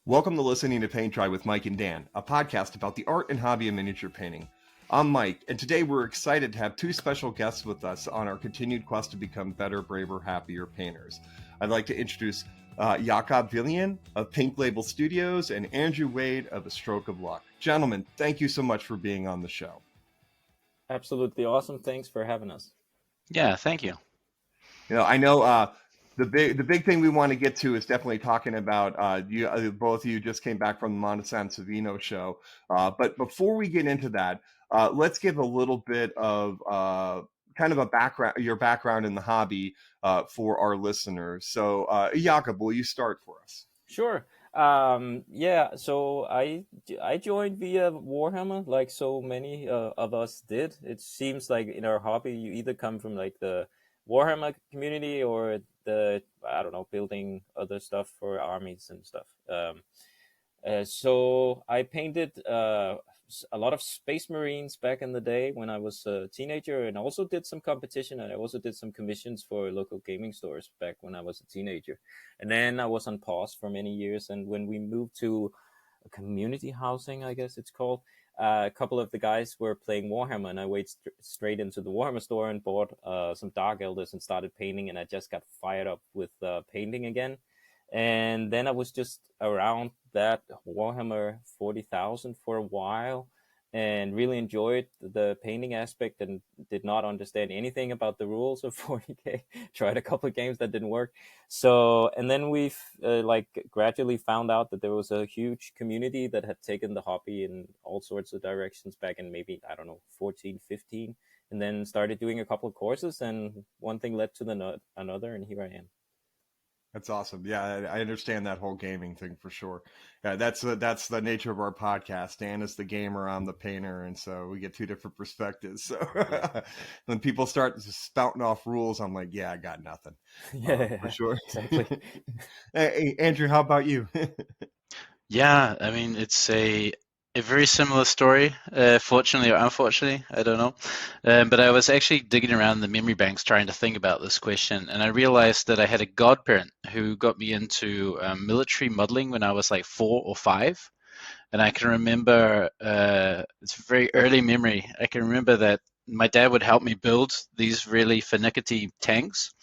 Welcome to listening to Paint Dry with Mike and Dan, a podcast about the art and hobby of miniature painting. I'm Mike, and today we're excited to have two special guests with us on our continued quest to become better, braver, happier painters. I'd like to introduce Jakob Villien of Pink Label Studios and Andrew Wade of A Stroke of Luck. Gentlemen, thank you so much for being on the show. Absolutely awesome. Thanks for having us. Yeah, thank you. I know the big thing we want to get to is definitely talking about both of you just came back from the Monte San Savino show. But before we get into that, let's give a little bit of kind of your background in the hobby for our listeners. So, Jakob, will you start for us? Sure. So I joined via Warhammer, like so many of us did. It seems like in our hobby, you either come from like the Warhammer community or building other stuff for armies and stuff. So I painted a lot of Space Marines back in the day when I was a teenager, and also did some competition, and I also did some commissions for local gaming stores back when I was a teenager. And then I was on pause for many years, and when we moved to a community housing, I guess it's called, a couple of the guys were playing Warhammer, and I went straight into the Warhammer store and bought some Dark Elders and started painting, and I just got fired up with painting again. And then I was just around that Warhammer 40,000 for a while and really enjoyed the painting aspect and did not understand anything about the rules of 40K. Tried a couple of games that didn't work. So, and then we've gradually found out that there was a huge community that had taken the hobby in all sorts of directions back in maybe, 14, 15, and then started doing a couple of courses, and one thing led to another, and here I am. That's awesome. Yeah, I understand that whole gaming thing for sure. Yeah, that's the nature of our podcast. Dan is the gamer, I'm the painter, and so we get two different perspectives. So when people start spouting off rules, I'm like, yeah, I got nothing. Yeah, for sure. Exactly. Hey, Andrew, how about you? Yeah, I mean, it's a very similar story, fortunately or unfortunately, I don't know. But I was actually digging around the memory banks trying to think about this question, and I realized that I had a godparent who got me into military modeling when I was like 4 or 5. And I can remember, it's a very early memory. I can remember that my dad would help me build these really finicky tanks.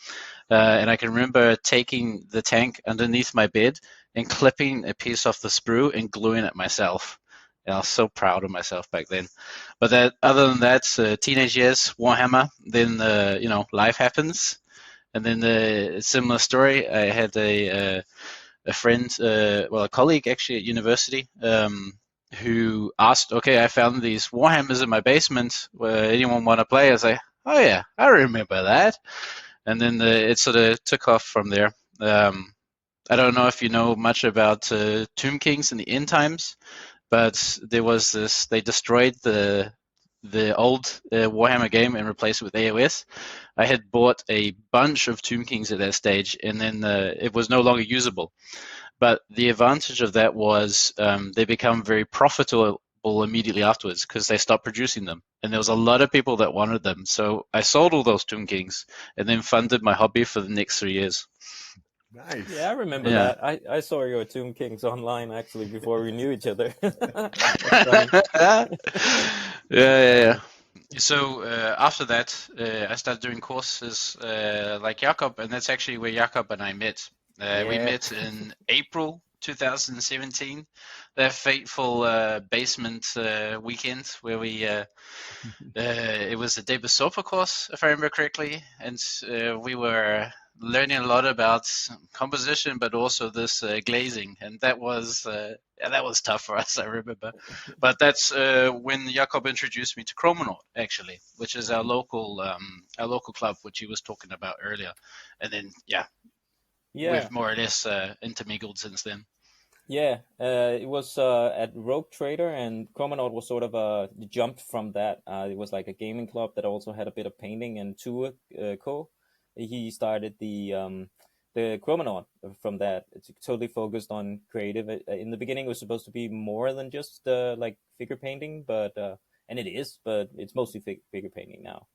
And I can remember taking the tank underneath my bed and clipping a piece off the sprue and gluing it myself. And I was so proud of myself back then. But other than that, teenage years, Warhammer, then life happens. And then a similar story. I had a friend, a colleague actually at university, who asked, "Okay, I found these Warhammers in my basement. Anyone want to play?" I was like, "Oh yeah, I remember that." And then it sort of took off from there. I don't know if you know much about Tomb Kings in the end times, but there was this. They destroyed the old Warhammer game and replaced it with AOS. I had bought a bunch of Tomb Kings at that stage, and then it was no longer usable. But the advantage of that was they become very profitable immediately afterwards because they stopped producing them. And there was a lot of people that wanted them. So I sold all those Tomb Kings and then funded my hobby for the next 3 years. Nice. Yeah, I remember that. I saw your Tomb Kings online actually before we knew each other. Yeah. So after that, I started doing courses like Jakob, and that's actually where Jakob and I met. We met in April 2017, that fateful basement weekend where we it was a David Soper course, if I remember correctly, and we were learning a lot about composition, but also this glazing, and that was tough for us, I remember. But that's when Jakob introduced me to Chromonaut, actually, which is our local club, which he was talking about earlier, and then we've more or less intermingled since then. Yeah, it was at Rogue Trader, and Chromonaut was sort of a jump from that. It was like a gaming club that also had a bit of painting, and Tua Co. He started the Chromonaut from that. It's totally focused on creative. In the beginning, it was supposed to be more than just like figure painting, but and it is, but it's mostly figure painting now.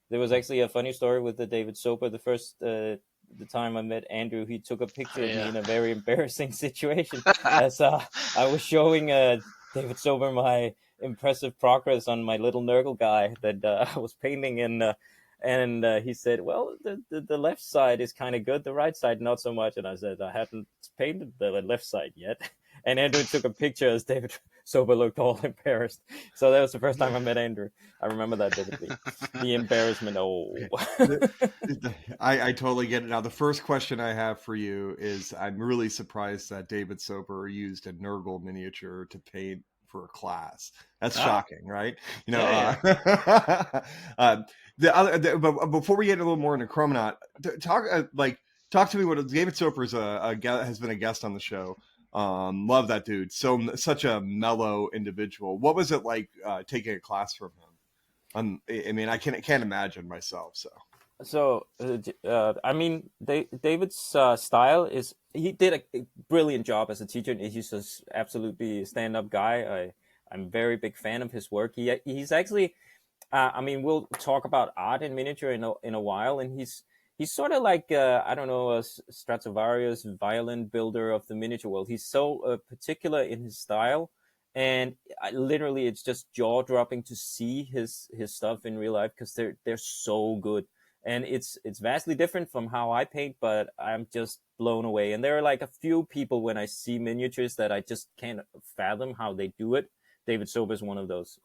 There was actually a funny story with the David Soper. The first the time I met Andrew, he took a picture of me Yeah. in a very embarrassing situation as I was showing David Sober my impressive progress on my little Nurgle guy that I was painting, and he said, "Well, the left side is kind of good, the right side not so much." And I said, "I haven't painted the left side yet." And Andrew took a picture as David Sober looked all embarrassed. So that was the first time I met Andrew. I remember that vividly. The embarrassment. Oh. I totally get it. Now, the first question I have for you is, I'm really surprised that David Sober used a Nurgle miniature to paint for a class. That's shocking, right? You know, but before we get a little more into Chromonaut, talk to me. What David Soper is has been a guest on the show. Love that dude. Such a mellow individual. What was it like taking a class from him? I mean, I can't imagine myself. So, I mean, David's style is, he did a brilliant job as a teacher. He's just absolutely a stand-up guy. I'm a very big fan of his work. He's actually, I mean, we'll talk about art in miniature in a while, and he's sort of like, I don't know, a Stratovarius violin builder of the miniature world. He's so particular in his style, and literally it's just jaw-dropping to see his stuff in real life, because they're so good. And it's vastly different from how I paint, but I'm just blown away. And there are like a few people when I see miniatures that I just can't fathom how they do it. David Sober is one of those.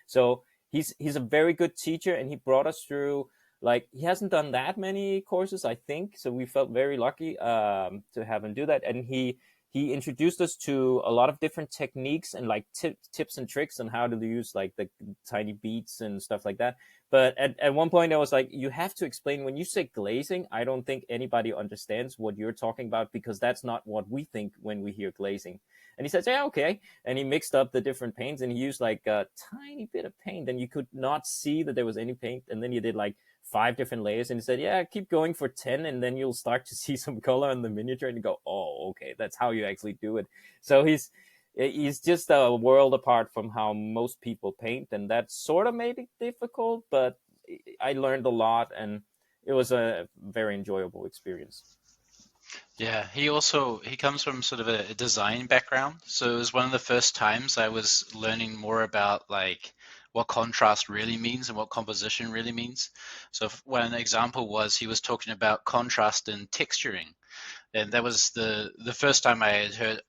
So he's a very good teacher, and he brought us through. Like, he hasn't done that many courses, I think, so we felt very lucky to have him do that. And he introduced us to a lot of different techniques and like tips and tricks on how to use like the tiny beats and stuff like that. But at one point I was like, you have to explain, when you say glazing, I don't think anybody understands what you're talking about, because that's not what we think when we hear glazing. And he says, yeah, okay. And he mixed up the different paints, and he used like a tiny bit of paint, and you could not see that there was any paint. And then he did like 5 different layers, and he said, yeah, keep going for 10, and then you'll start to see some color in the miniature, and you go, oh, okay, that's how you actually do it. So he's just a world apart from how most people paint, and that sort of made it difficult, but I learned a lot, and it was a very enjoyable experience. Yeah, he comes from sort of a design background, so it was one of the first times I was learning more about like what contrast really means and what composition really means. So one example was, he was talking about contrast and texturing, and that was the first time I had heard,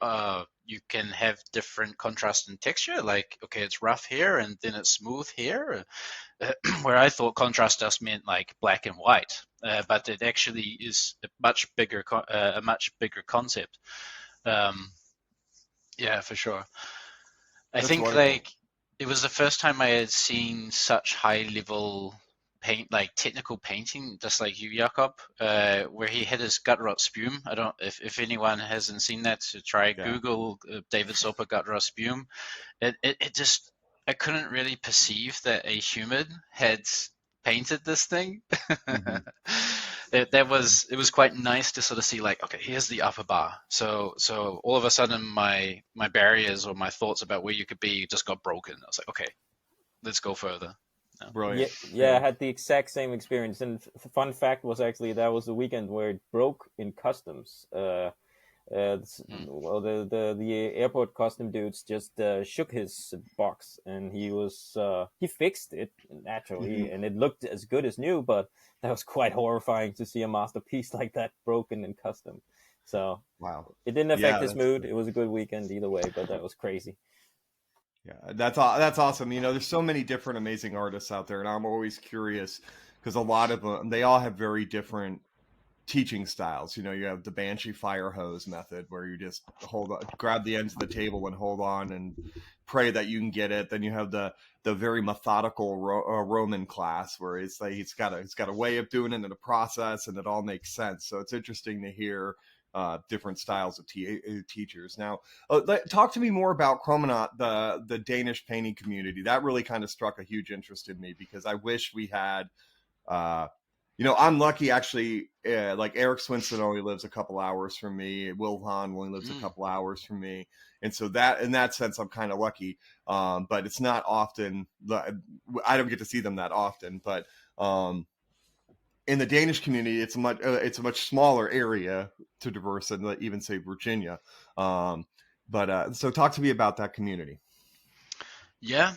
you can have different contrast and texture, like, okay, it's rough here and then it's smooth here, where I thought contrast just meant like black and white, but it actually is a much bigger concept. Yeah, for sure. I That's think wonderful. like it was the first time I had seen such high level paint, like technical painting, just like you, Jakob, where he had his gut rot spume. I don't, if anyone hasn't seen that, so try Google David Soper gut rot spume. It just, I couldn't really perceive that a human had painted this thing. Mm-hmm. It was quite nice to sort of see, like, okay, here's the upper bar. So all of a sudden my barriers or my thoughts about where you could be just got broken. I was like, okay, let's go further. Yeah. Brilliant. Yeah, I had the exact same experience. And fun fact was, actually, that was the weekend where it broke in customs. Well, the airport custom dudes just shook his box, and he fixed it naturally, and it looked as good as new. But that was quite horrifying to see a masterpiece like that broken in custom. So wow, it didn't affect his mood. It was a good weekend either way, but that was crazy. Yeah, that's awesome. You know, there's so many different amazing artists out there, and I'm always curious, because a lot of them, they all have very different teaching styles. You know, you have the Banshee fire hose method, where you just grab the ends of the table and hold on and pray that you can get it. Then you have the very methodical Roman class, where it's like it's got a way of doing it and a process, and it all makes sense. So it's interesting to hear different styles of teachers. Now, talk to me more about Chromonaut, the Danish painting community. That really kind of struck a huge interest in me, because I wish we had. You know, I'm lucky, actually. Like Eric Swinson only lives a couple hours from me. Will Hahn only lives a couple hours from me, and so that, in that sense, I'm kind of lucky. But it's not often. I don't get to see them that often. But in the Danish community, it's a much smaller area to diverse than like, even say Virginia. But so talk to me about that community. Yeah.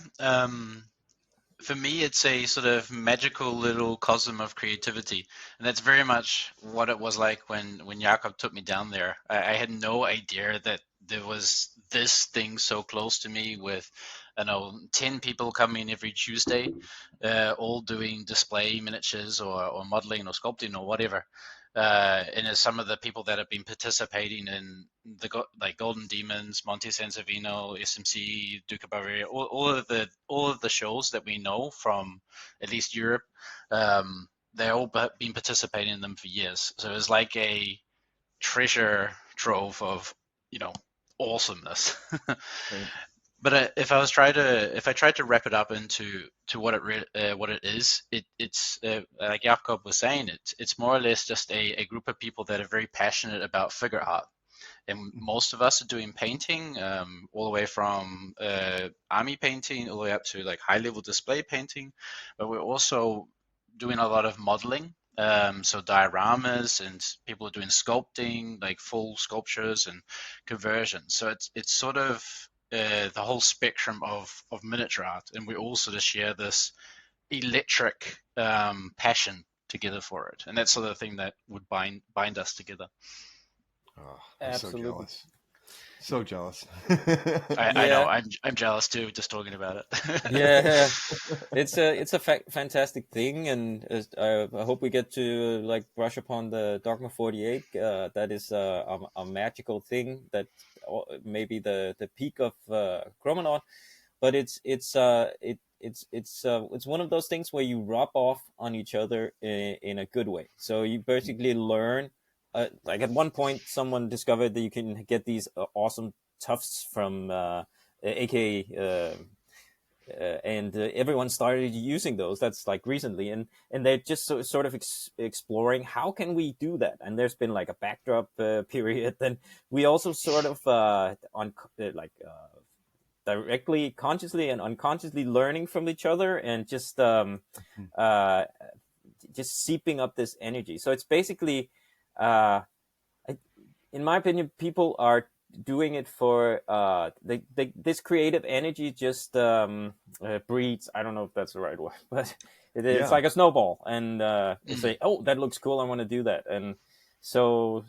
For me, it's a sort of magical little cosm of creativity, and that's very much what it was like when Jakob took me down there. I had no idea that there was this thing so close to me with, 10 people coming every Tuesday, all doing display miniatures or modeling or sculpting or whatever. And as some of the people that have been participating in the like Golden Demons, Monte Sansevino, SMC, Duke of Bavaria, all of the shows that we know from at least Europe, they've all been participating in them for years. So it's like a treasure trove of awesomeness. Right. But if I tried to wrap it up into what it is, it's like Jakob was saying, it's more or less just a group of people that are very passionate about figure art. And most of us are doing painting, all the way from army painting all the way up to like high level display painting, but we're also doing a lot of modeling. So dioramas, and people are doing sculpting, like full sculptures and conversions. So it's sort of the whole spectrum of miniature art, and we all sort of share this electric passion together for it, and that's sort of the thing that would bind us together. Oh, I'm Absolutely. so jealous. I know, I'm jealous too, just talking about it. Yeah, it's a fantastic thing, and I hope we get to like brush upon the Dogma 48. That is a magical thing that maybe the peak of Chromonaut, but it's one of those things where you rub off on each other in a good way. So you basically learn. Like at one point, someone discovered that you can get these awesome tufts from aka and everyone started using those. That's like recently, and they're just sort of exploring how can we do that. And there's been like a backdrop period. Then we also sort of directly, consciously and unconsciously learning from each other, and just seeping up this energy. So it's basically, in my opinion, people are doing it for this creative energy just breeds. I don't know if that's the right word, but it's like a snowball, and you say, "Oh, that looks cool. I want to do that." And so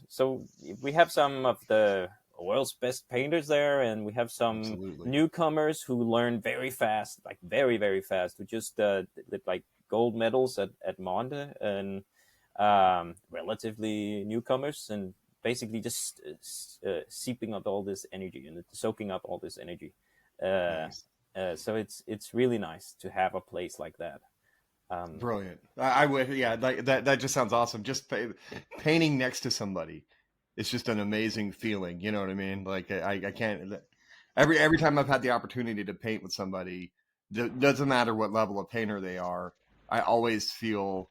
we have some of the world's best painters there, and we have some newcomers who learn very fast, like very, very fast, who just like gold medals at Monde, and relatively newcomers, and basically just seeping up all this energy and soaking up all this energy. Nice. So it's really nice to have a place like that. Brilliant. I would, yeah, that just sounds awesome. Just painting next to somebody, it's just an amazing feeling. You know what I mean? Like I can't. Every time I've had the opportunity to paint with somebody, doesn't matter what level of painter they are, I always feel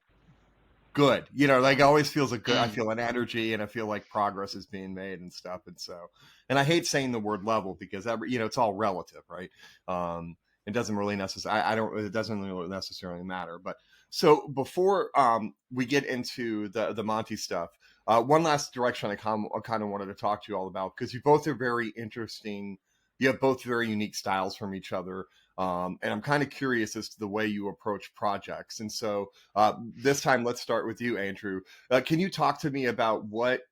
good. You know, like it always feels good. I feel an energy, and I feel like progress is being made and stuff. And so, and I hate saying the word level because it's all relative, right? It doesn't really necessarily. It doesn't really necessarily matter. But so before we get into the Monty stuff, one last direction I kind of wanted to talk to you all about, because you both are very interesting. You have both very unique styles from each other. And I'm kind of curious as to the way you approach projects. And so this time, let's start with you, Andrew. Can you talk to me about what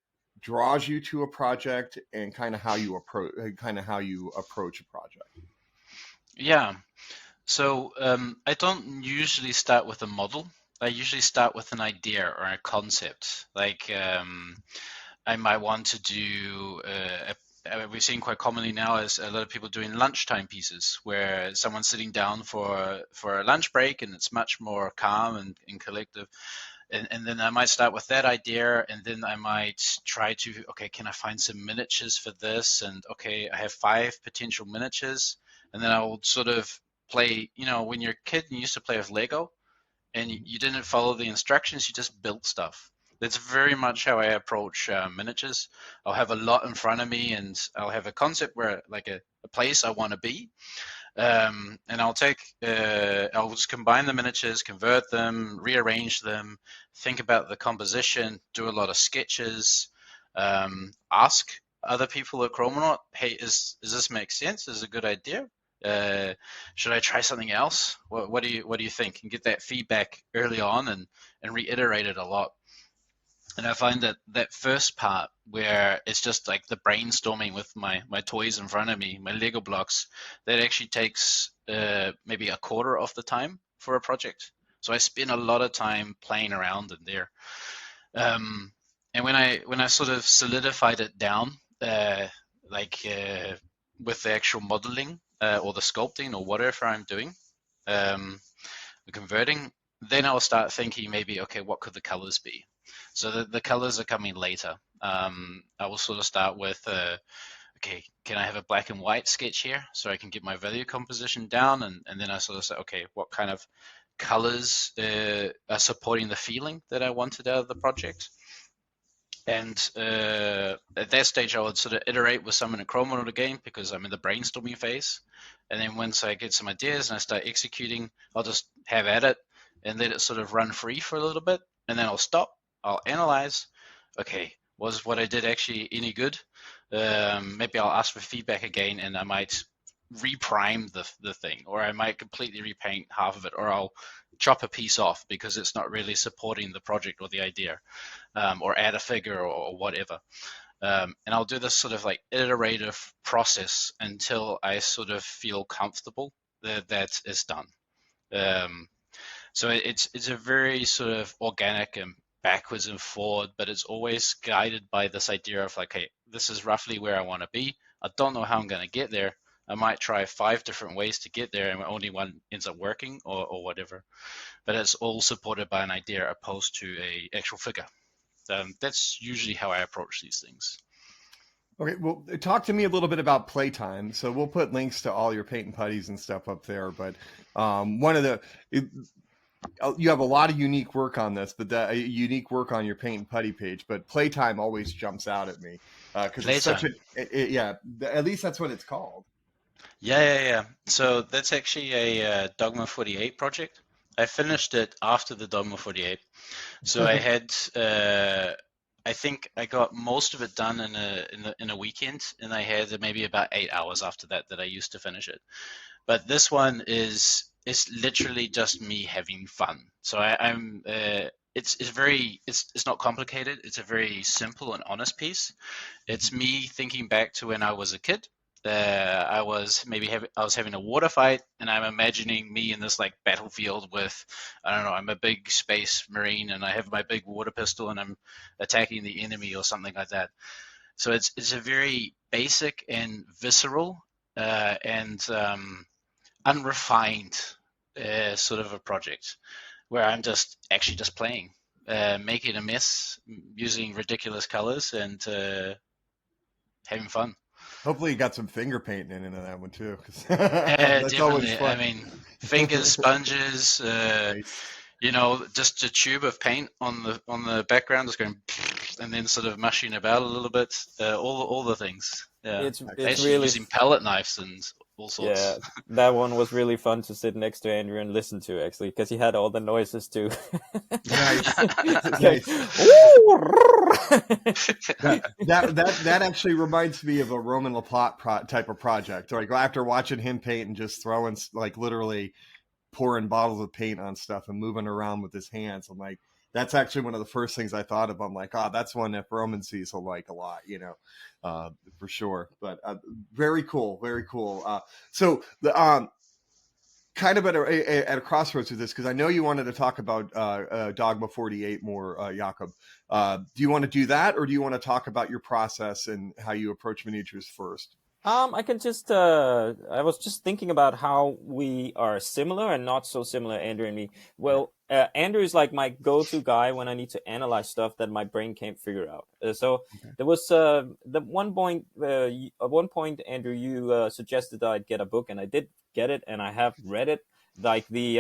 draws you to a project and kind of how you approach a project? Yeah. So I don't usually start with a model. I usually start with an idea or a concept. Like I might want to do we're seeing quite commonly now is a lot of people doing lunchtime pieces where someone's sitting down for a lunch break, and it's much more calm and collective. And then I might start with that idea, and then I might try to, okay, can I find some miniatures for this? And okay, I have 5 potential miniatures, and then I will sort of play, when you're a kid and you used to play with Lego and you didn't follow the instructions, you just built stuff. That's very much how I approach miniatures. I'll have a lot in front of me, and I'll have a concept where, like a place I want to be. And I'll just combine the miniatures, convert them, rearrange them, think about the composition, do a lot of sketches, ask other people at Chromonaut, hey, does this make sense? Is it a good idea? Should I try something else? What do you think? And get that feedback early on and reiterate it a lot. And I find that first part where it's just like the brainstorming with my toys in front of me, my Lego blocks, that actually takes maybe a quarter of the time for a project. So I spend a lot of time playing around in there. And when I sort of solidified it down, with the actual modeling or the sculpting or whatever I'm doing, the converting, then I'll start thinking maybe, okay, what could the colors be? So the colors are coming later. I will sort of start with, okay, can I have a black and white sketch here so I can get my value composition down? And then I sort of say, okay, what kind of colors are supporting the feeling that I wanted out of the project? And at that stage, I would sort of iterate with someone at Chromonaut again because I'm in the brainstorming phase. And then once I get some ideas and I start executing, I'll just have at it and let it sort of run free for a little bit. And then I'll stop. I'll analyze. Okay, was what I did actually any good? Maybe I'll ask for feedback again, and I might reprime the thing, or I might completely repaint half of it, or I'll chop a piece off because it's not really supporting the project or the idea, or add a figure or whatever. And I'll do this sort of like iterative process until I sort of feel comfortable that it's done. So it's a very sort of organic and backwards and forward, but it's always guided by this idea of like, hey, this is roughly where I want to be. I don't know how I'm going to get there. I might try 5 different ways to get there and only one ends up working or whatever. But it's all supported by an idea opposed to a actual figure. That's usually how I approach these things. Okay, well, talk to me a little bit about playtime. So we'll put links to all your paint and putties and stuff up there. But you have a lot of unique work on this, but the unique work on your paint and putty page. But playtime always jumps out at me because it's such at least that's what it's called. Yeah. So that's actually a Dogma 48 project. I finished it after the Dogma 48. So I had, I think I got most of it done in a weekend, and I had maybe about 8 hours after that I used to finish it. But this one is literally just me having fun. So it's not complicated. It's a very simple and honest piece. It's me thinking back to when I was a kid. I was having a water fight, and I'm imagining me in this like battlefield with, I don't know, I'm a big space marine and I have my big water pistol and I'm attacking the enemy or something like that. So it's a very basic and visceral and unrefined sort of a project where I'm just playing, making a mess, using ridiculous colors and having fun. Hopefully you got some finger painting into that one too. That's definitely. I mean, fingers, sponges, Nice. Just a tube of paint on the background, just going, and then sort of mushing about a little bit. All the things. Yeah, It's actually really using palette knives and all sorts. Yeah, that one was really fun to sit next to Andrew and listen to, actually, because he had all the noises too. Nice. Like, that actually reminds me of a Roman Laplante type of project. Like after watching him paint and just throwing, like literally pouring bottles of paint on stuff and moving around with his hands, I'm like, that's actually one of the first things I thought of. I'm like, that's one that Roman sees he'll like a lot, for sure. But very cool, very cool. So the kind of at a crossroads with this, because I know you wanted to talk about Dogma 48 more, Jakob. Do you want to do that, or do you want to talk about your process and how you approach miniatures first? I can just, I was just thinking about how we are similar and not so similar, Andrew and me. Well, Andrew is like my go-to guy when I need to analyze stuff that my brain can't figure out. There was at one point, Andrew, you suggested that I'd get a book, and I did get it, and I have read it. like the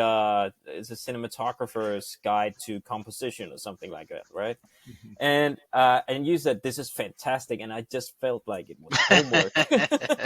it's a cinematographer's guide to composition or something like that, right? And you said this is fantastic, and I just felt like it was homework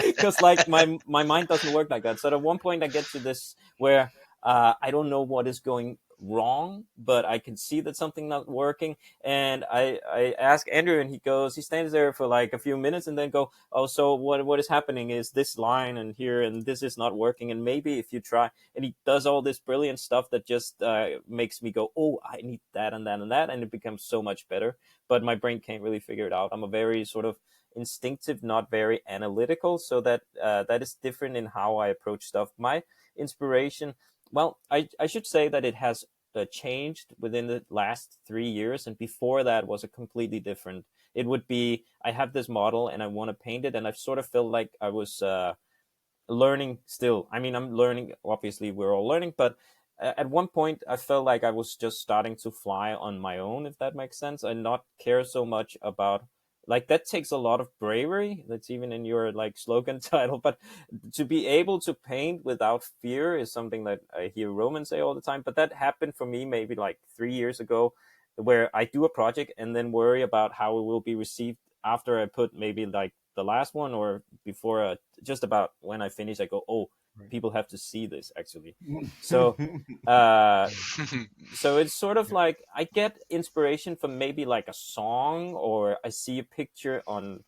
because like my mind doesn't work like that. So at one point I get to this where I don't know what is going wrong, but I can see that something not working, and I ask Andrew, and he stands there for like a few minutes, and then go, oh, so what is happening is this line and here, and this is not working, and maybe if you try, and he does all this brilliant stuff that just makes me go, oh, I need that and that and that, and it becomes so much better. But my brain can't really figure it out. I'm a very sort of instinctive, not very analytical, so that is different in how I approach stuff. My inspiration, well, I should say that it has changed within the last 3 years, and before that was a completely different. It would be, I have this model and I want to paint it, and I've sort of felt like I was learning still. I mean, I'm learning, obviously we're all learning, but at one point I felt like I was just starting to fly on my own, if that makes sense, and not care so much about, like, that takes a lot of bravery. That's even in your like slogan title. But to be able to paint without fear is something that I hear Roman say all the time. But that happened for me maybe like 3 years ago, where I do a project and then worry about how it will be received after I put maybe like the last one, or before just about when I finish, I go, oh, people have to see this actually. So so it's sort of like I get inspiration from maybe like a song, or I see a picture on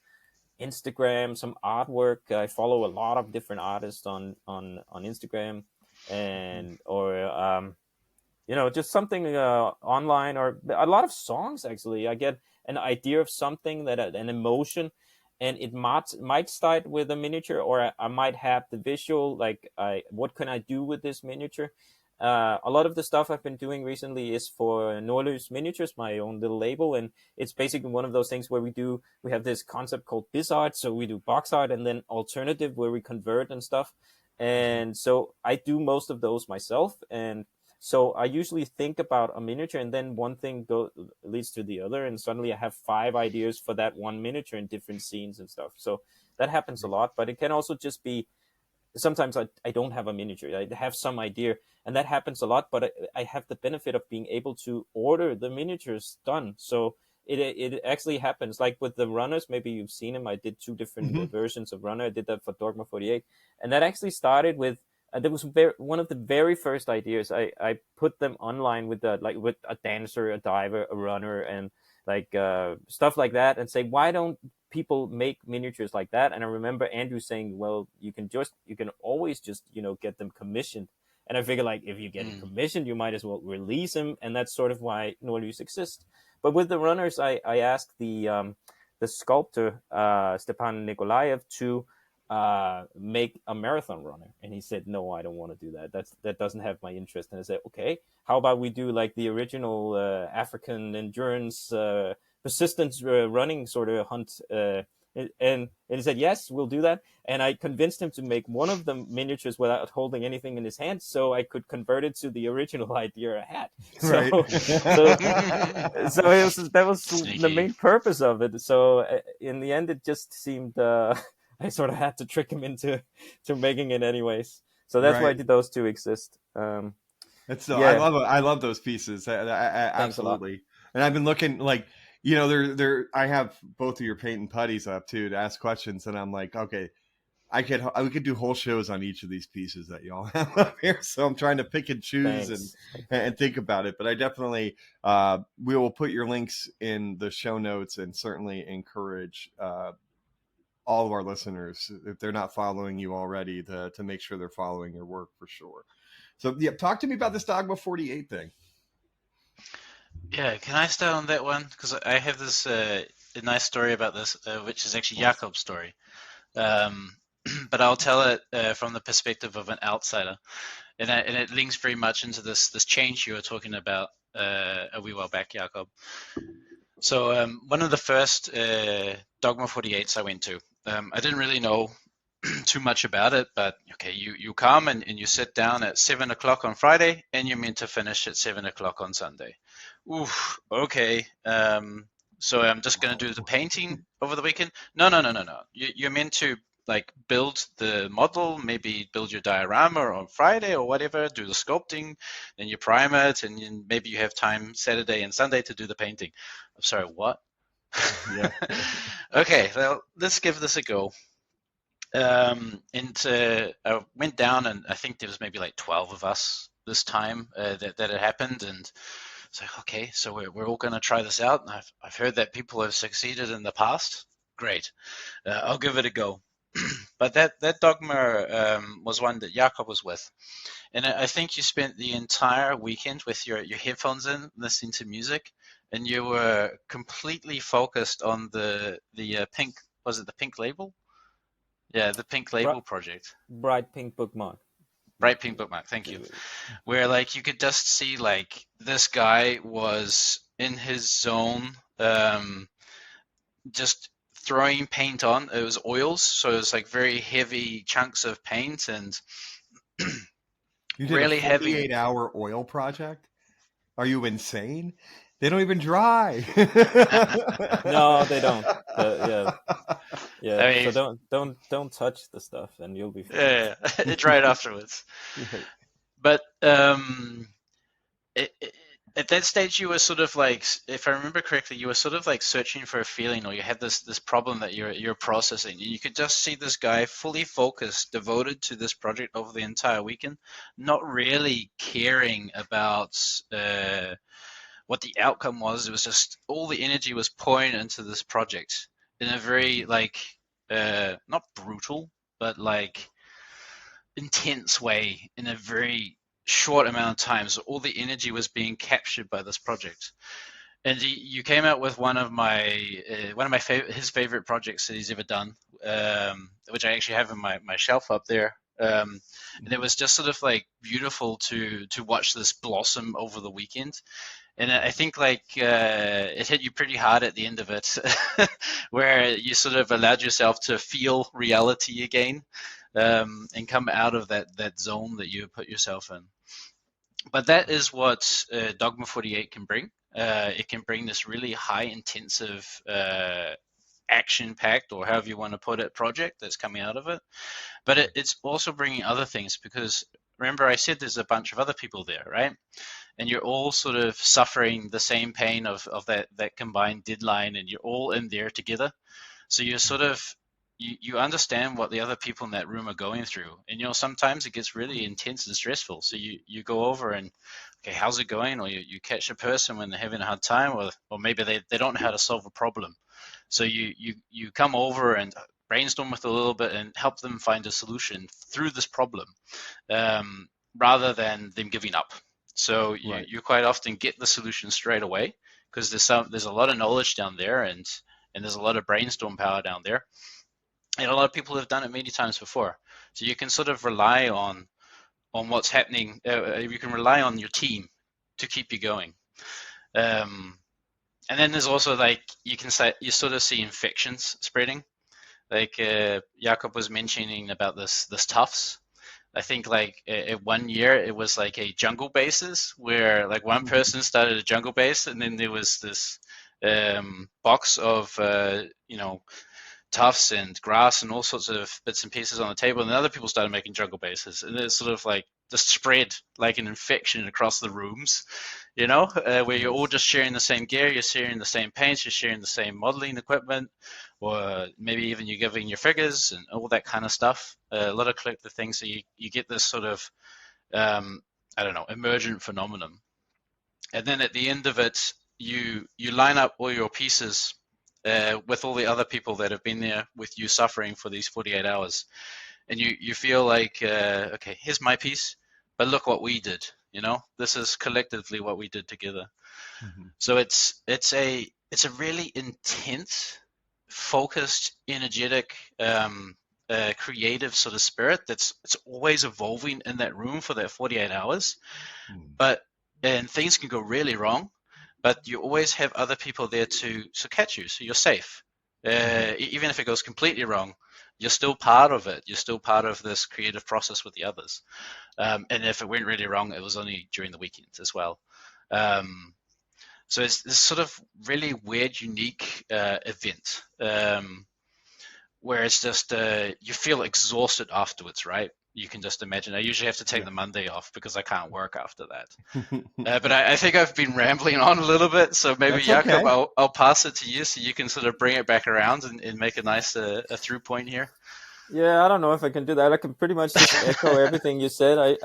Instagram, some artwork. I follow a lot of different artists on Instagram, and or just something online, or a lot of songs actually. I get an idea of something, that an emotion, and it might start with a miniature, or I might have the visual, like what can I do with this miniature. A lot of the stuff I've been doing recently is for Nordlys Miniatures, my own little label, and it's basically one of those things where we have this concept called biz art, so we do box art, and then alternative where we convert and stuff. And so I do most of those myself, and so I usually think about a miniature, and then one thing leads to the other, and suddenly I have 5 ideas for that one miniature in different scenes and stuff. So that happens a lot, but it can also just be, sometimes I don't have a miniature. I have some idea, and that happens a lot, but I have the benefit of being able to order the miniatures done. So it actually happens. Like with the runners, maybe you've seen them. I did 2 different versions of runner. I did that for Dogma 48. And that actually started with, there was one of the very first ideas. I put them online with with a dancer, a diver, a runner, and like stuff like that, and say, why don't people make miniatures like that? And I remember Andrew saying, well, you can always just get them commissioned. And I figure, like, if you get them commissioned, you might as well release them, and that's sort of why Nordlys exists. But with the runners, I asked the sculptor Stepan Nikolaev to make a marathon runner, and he said, no, I don't want to do that. That doesn't have my interest. And I said, okay, how about we do like the original African endurance persistence running sort of hunt, and he said, yes, we'll do that. And I convinced him to make one of the miniatures without holding anything in his hand, so I could convert it to the original idea I had. So, that was Sneaky. the main purpose of it. So in the end, it just seemed I sort of had to trick him into making it anyways. So that's why those 2 exist. That's I love those pieces. I absolutely. And I've been looking, like, I have both of your paint and putties up too to ask questions, and I'm like, okay, we could do whole shows on each of these pieces that y'all have up here. So I'm trying to pick and choose and think about it. But I definitely we will put your links in the show notes, and certainly encourage all of our listeners, if they're not following you already, to make sure they're following your work for sure. So yeah, talk to me about this Dogma 48 thing. Yeah, can I start on that one? Because I have this a nice story about this, which is actually Jakob's story. But I'll tell it from the perspective of an outsider, and it links very much into this change you were talking about a wee while back, Jakob. So one of the first Dogma 48s I went to, I didn't really know too much about it, but okay, you come and you sit down at 7 o'clock on Friday, and you're meant to finish at 7 o'clock on Sunday. Oof, okay. So I'm just going to do the painting over the weekend? No. You're meant to like build the model, maybe build your diorama on Friday or whatever, do the sculpting, then you prime it, and then maybe you have time Saturday and Sunday to do the painting. I'm sorry, what? Yeah. Okay, well, let's give this a go. And I went down, and I think there was maybe like 12 of us this time that it happened, and it's like, okay, so we're all going to try this out. And I've heard that people have succeeded in the past. Great, I'll give it a go. But that dogma was one that Jakob was with, and I think you spent the entire weekend with your headphones in, listening to music, and you were completely focused on the pink. Was it the pink label? Yeah, the pink label project. Bright pink bookmark. Bright pink bookmark. Thank you. Where like you could just see like this guy was in his zone, just throwing paint on. It was oils, so it was like very heavy chunks of paint and You did really a heavy. 48-hour oil project? Are you insane? They don't even dry. No, they don't. Yeah. I mean, So don't touch the stuff, and you'll be fine. Yeah, it dried afterwards. But at that stage, you were sort of like, if I remember correctly, you were sort of like searching for a feeling, or you had this problem that you're processing. And you could just see this guy fully focused, devoted to this project over the entire weekend, not really caring about what the outcome was. It was just all the energy was pouring into this project in a very like not brutal, but like intense way in a very short amount of time. So all the energy was being captured by this project. And you came out with one of my his favorite projects that he's ever done, which I actually have in my shelf up there. And it was just sort of like beautiful to watch this blossom over the weekend. And I think like it hit you pretty hard at the end of it, where you sort of allowed yourself to feel reality again, and come out of that zone that you put yourself in. But that is what Dogma 48 can bring. It can bring this really high intensive action-packed, or however you want to put it, project that's coming out of it. But it's also bringing other things, because remember I said there's a bunch of other people there, right? And you're all sort of suffering the same pain of that combined deadline, and you're all in there together. So you're sort of, you understand what the other people in that room are going through. And, sometimes it gets really intense and stressful. So you go over and, okay, how's it going? Or you catch a person when they're having a hard time, or maybe they don't know how to solve a problem. So you come over and brainstorm with a little bit and help them find a solution through this problem, rather than them giving up. So you quite often get the solution straight away, because there's a lot of knowledge down there, and there's a lot of brainstorm power down there, and a lot of people have done it many times before. So you can sort of rely on what's happening. You can rely on your team to keep you going. And then there's also like you sort of see infections spreading. Like Jakob was mentioning about this tufts. I think like at 1 year it was like a jungle bases, where like one person started a jungle base, and then there was this box of tufts and grass and all sorts of bits and pieces on the table, and then other people started making jungle bases, and it's sort of like just spread like an infection across the rooms, where you're all just sharing the same gear, you're sharing the same paints, you're sharing the same modeling equipment, or maybe even you're giving your figures and all that kind of stuff, a lot of collective things. So you get this sort of emergent phenomenon. And then at the end of it, you line up all your pieces with all the other people that have been there with you suffering for these 48 hours. And you feel like, okay, here's my piece, but look what we did. This is collectively what we did together. Mm-hmm. So it's a really intense, focused, energetic, creative sort of spirit it's always evolving in that room for that 48 hours. And things can go really wrong, but you always have other people there to catch you, so you're safe. Even if it goes completely wrong, you're still part of it. You're still part of this creative process with the others. And if it went really wrong, it was only during the weekend as well. So it's this sort of really weird, unique event, where it's just you feel exhausted afterwards, right? You can just imagine. I usually have to take the Monday off because I can't work after that. But I think I've been rambling on a little bit, so maybe That's Jakob, okay. I'll pass it to you so you can sort of bring it back around and make a nice a through point here. Yeah, I don't know if I can do that. I can pretty much just echo everything you said.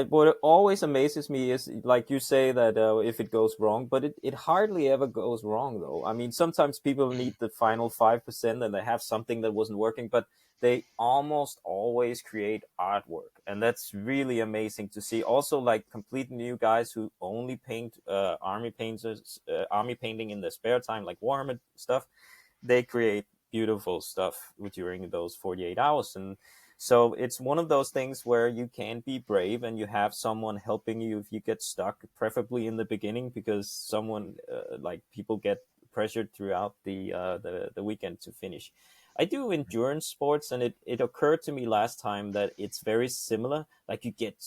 What always amazes me is, like you say, that if it goes wrong, but it hardly ever goes wrong, though. I mean, sometimes people need the final 5% and they have something that wasn't working, but they almost always create artwork. And that's really amazing to see. Also, like complete new guys who only paint army painting in their spare time, like Warhammer stuff. They create beautiful stuff during those 48 hours. And so it's one of those things where you can be brave and you have someone helping you if you get stuck, preferably in the beginning, because someone like people get pressured throughout the weekend to finish. I do endurance sports, and it occurred to me last time that it's very similar. Like you get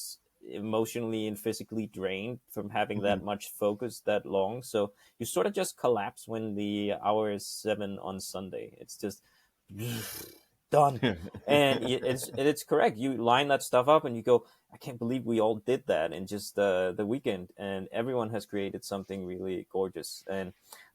emotionally and physically drained from having that much focus that long. So you sort of just collapse when the hour is 7 on Sunday. It's just done. And it's correct. You line that stuff up and you go, I can't believe we all did that in just the weekend, and everyone has created something really gorgeous.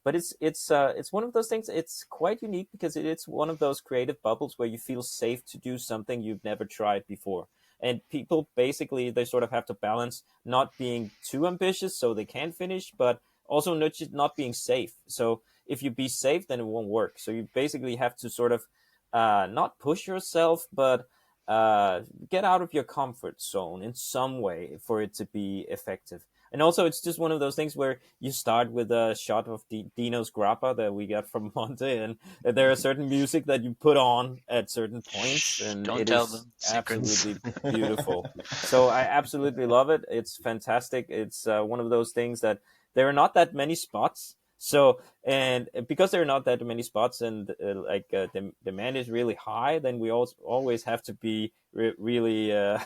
But it's one of those things. It's quite unique because it's one of those creative bubbles where you feel safe to do something you've never tried before. And people basically, they sort of have to balance not being too ambitious so they can finish, but also not being safe. So if you be safe, then it won't work. So you basically have to sort of not push yourself, but get out of your comfort zone in some way for it to be effective. And also, it's just one of those things where you start with a shot of Dino's grappa that we got from Monte, and there are certain music that you put on at certain points, and Don't it tell is them secrets. absolutely beautiful. So I absolutely love it. It's fantastic. It's one of those things that there are not that many spots. So, and because there are not that many spots, and the demand is really high, then we also always have to be really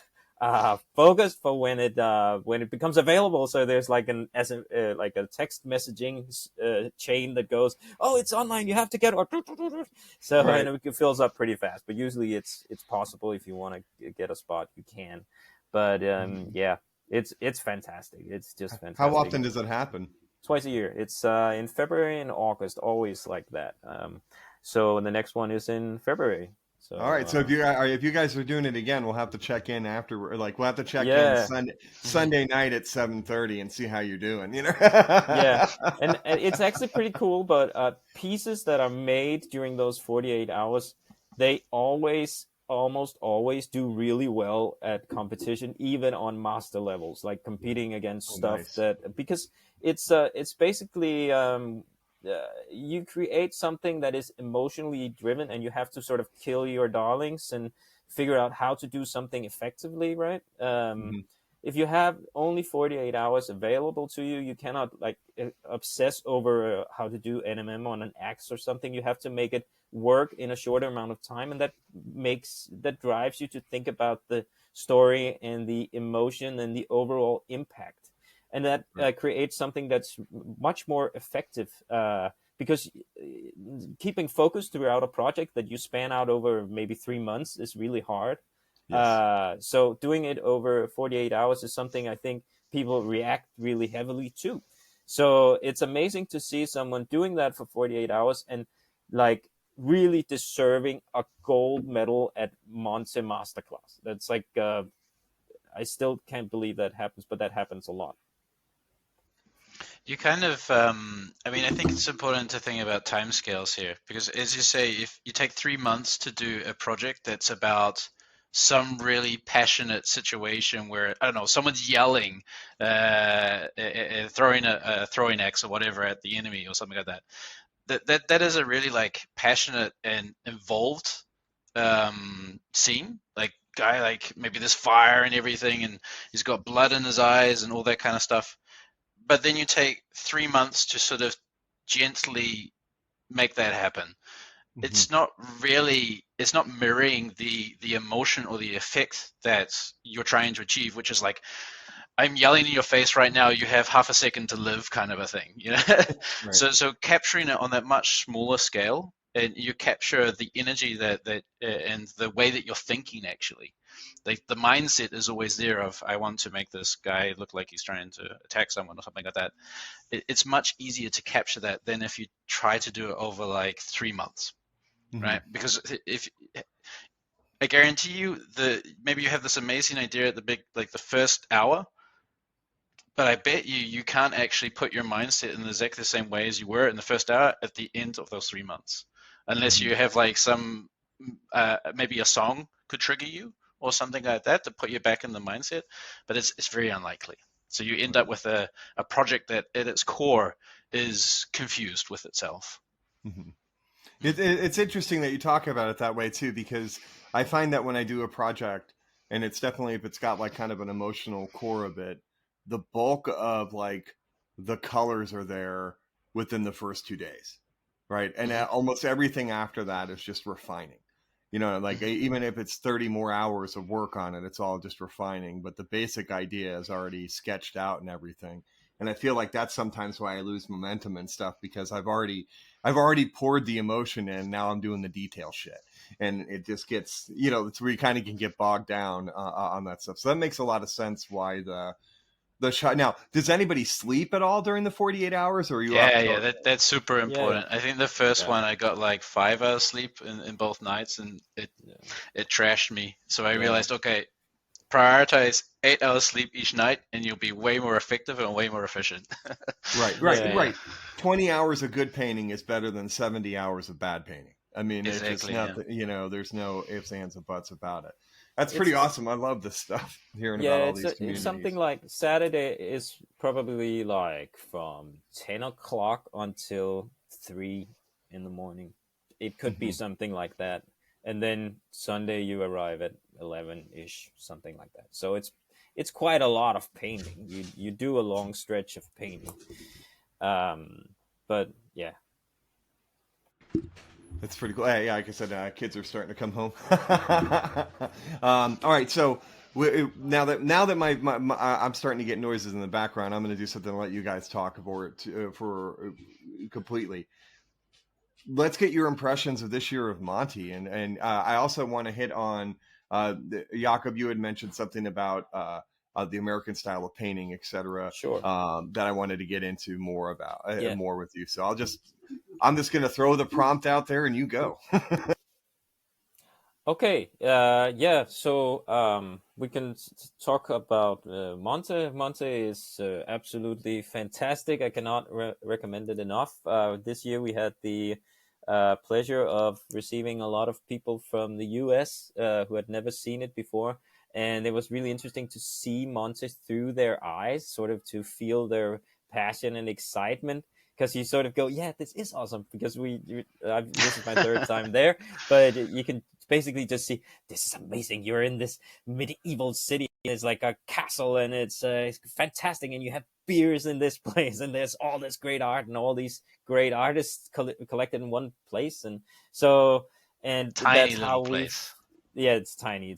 focused for when it becomes available. So there's like like a text messaging chain that goes, oh, it's online, you have to get it. So Right. and it fills up pretty fast. But usually it's possible if you want to get a spot, you can. But yeah, it's fantastic. It's just fantastic. How often does it happen? Twice a year. It's in February and August, always like that. So the next one is in February. So All right. So if you guys are doing it again, we'll have to check in after. Like we'll have to check in yeah. Sunday night at 7:30 and see how you're doing. You know. Yeah, and it's actually pretty cool. But pieces that are made during those 48 hours, they almost always do really well at competition, even on master levels, like competing against stuff nice. that, because it's basically you create something that is emotionally driven, and you have to sort of kill your darlings and figure out how to do something effectively, right? If you have only 48 hours available to you, you cannot like obsess over how to do NMM on an axe or something. You have to make it work in a shorter amount of time, and that drives you to think about the story and the emotion and the overall impact, and that creates something that's much more effective, because keeping focus throughout a project that you span out over maybe 3 months is really hard. Yes. So doing it over 48 hours is something I think people react really heavily to. So it's amazing to see someone doing that for 48 hours and like really deserving a gold medal at Monte Masterclass. That's like, I still can't believe that happens, but that happens a lot. You kind of, I mean, I think it's important to think about timescales here, because as you say, if you take 3 months to do a project that's about some really passionate situation where, I don't know, someone's yelling, throwing a throwing axe or whatever at the enemy or something like that. That is a really like passionate and involved scene. Like guy, like maybe there's fire and everything, and he's got blood in his eyes and all that kind of stuff. But then you take 3 months to sort of gently make that happen. It's not mirroring the emotion or the effect that you're trying to achieve, which is like, I'm yelling in your face right now, you have half a second to live kind of a thing, you know? Right. So capturing it on that much smaller scale and you capture the energy and the way that you're thinking actually. Like the mindset is always there of I want to make this guy look like he's trying to attack someone or something like that. It's much easier to capture that than if you try to do it over like 3 months, right? Because if I guarantee you, maybe you have this amazing idea at the first hour, but I bet you can't actually put your mindset in exactly the same way as you were in the first hour at the end of those 3 months, unless you have like some maybe a song could trigger you or something like that to put you back in the mindset, but it's very unlikely. So you end up with a project that at its core is confused with itself. It's interesting that you talk about it that way too, because I find that when I do a project, and it's definitely if it's got like kind of an emotional core of it, the bulk of like the colors are there within the first 2 days, right? And almost everything after that is just refining. You know, like even if it's 30 more hours of work on it, it's all just refining. But the basic idea is already sketched out and everything. And I feel like that's sometimes why I lose momentum and stuff, because I've already poured the emotion in. Now I'm doing the detail shit, and it just gets, you know, it's where you kind of can get bogged down on that stuff. So that makes a lot of sense why the shot. Now, does anybody sleep at all during the 48 hours, or are you up? Yeah, that's super important. Yeah. I think the first one I got like 5 hours sleep in both nights, and it trashed me. So I realized, okay, prioritize 8 hours sleep each night, and you'll be way more effective and way more efficient. Right. 20 hours of good painting is better than 70 hours of bad painting. I mean, Exactly, it's just not, you know, there's no ifs, ands, or buts about it. That's pretty awesome. I love this stuff, hearing about all these communities. It's something like Saturday is probably like from 10 o'clock until 3 in the morning. It could be something like that. And then Sunday you arrive at 11-ish, something like that. So it's quite a lot of painting. You do a long stretch of painting. But yeah. That's pretty cool. Yeah, like I said, kids are starting to come home. All right, so now that I'm starting to get noises in the background, I'm going to do something to let you guys talk for completely. Let's get your impressions of this year of Monty, and I also want to hit on Jakob. You had mentioned something about the American style of painting, etc. Sure. That I wanted to get into more about more with you. So I'm just going to throw the prompt out there, and you go. Okay. So we can talk about Monte. Monte is absolutely fantastic. I cannot recommend it enough. This year we had the pleasure of receiving a lot of people from the US who had never seen it before. And it was really interesting to see Monte through their eyes, sort of to feel their passion and excitement. Because you sort of go, yeah, this is awesome. Because this is my third time there, but you can basically just see, this is amazing. You're in this medieval city. It's like a castle, and it's fantastic. And you have beers in this place, and there's all this great art and all these great artists collected in one place. And so, and tiny that's little how place. Yeah, it's tiny,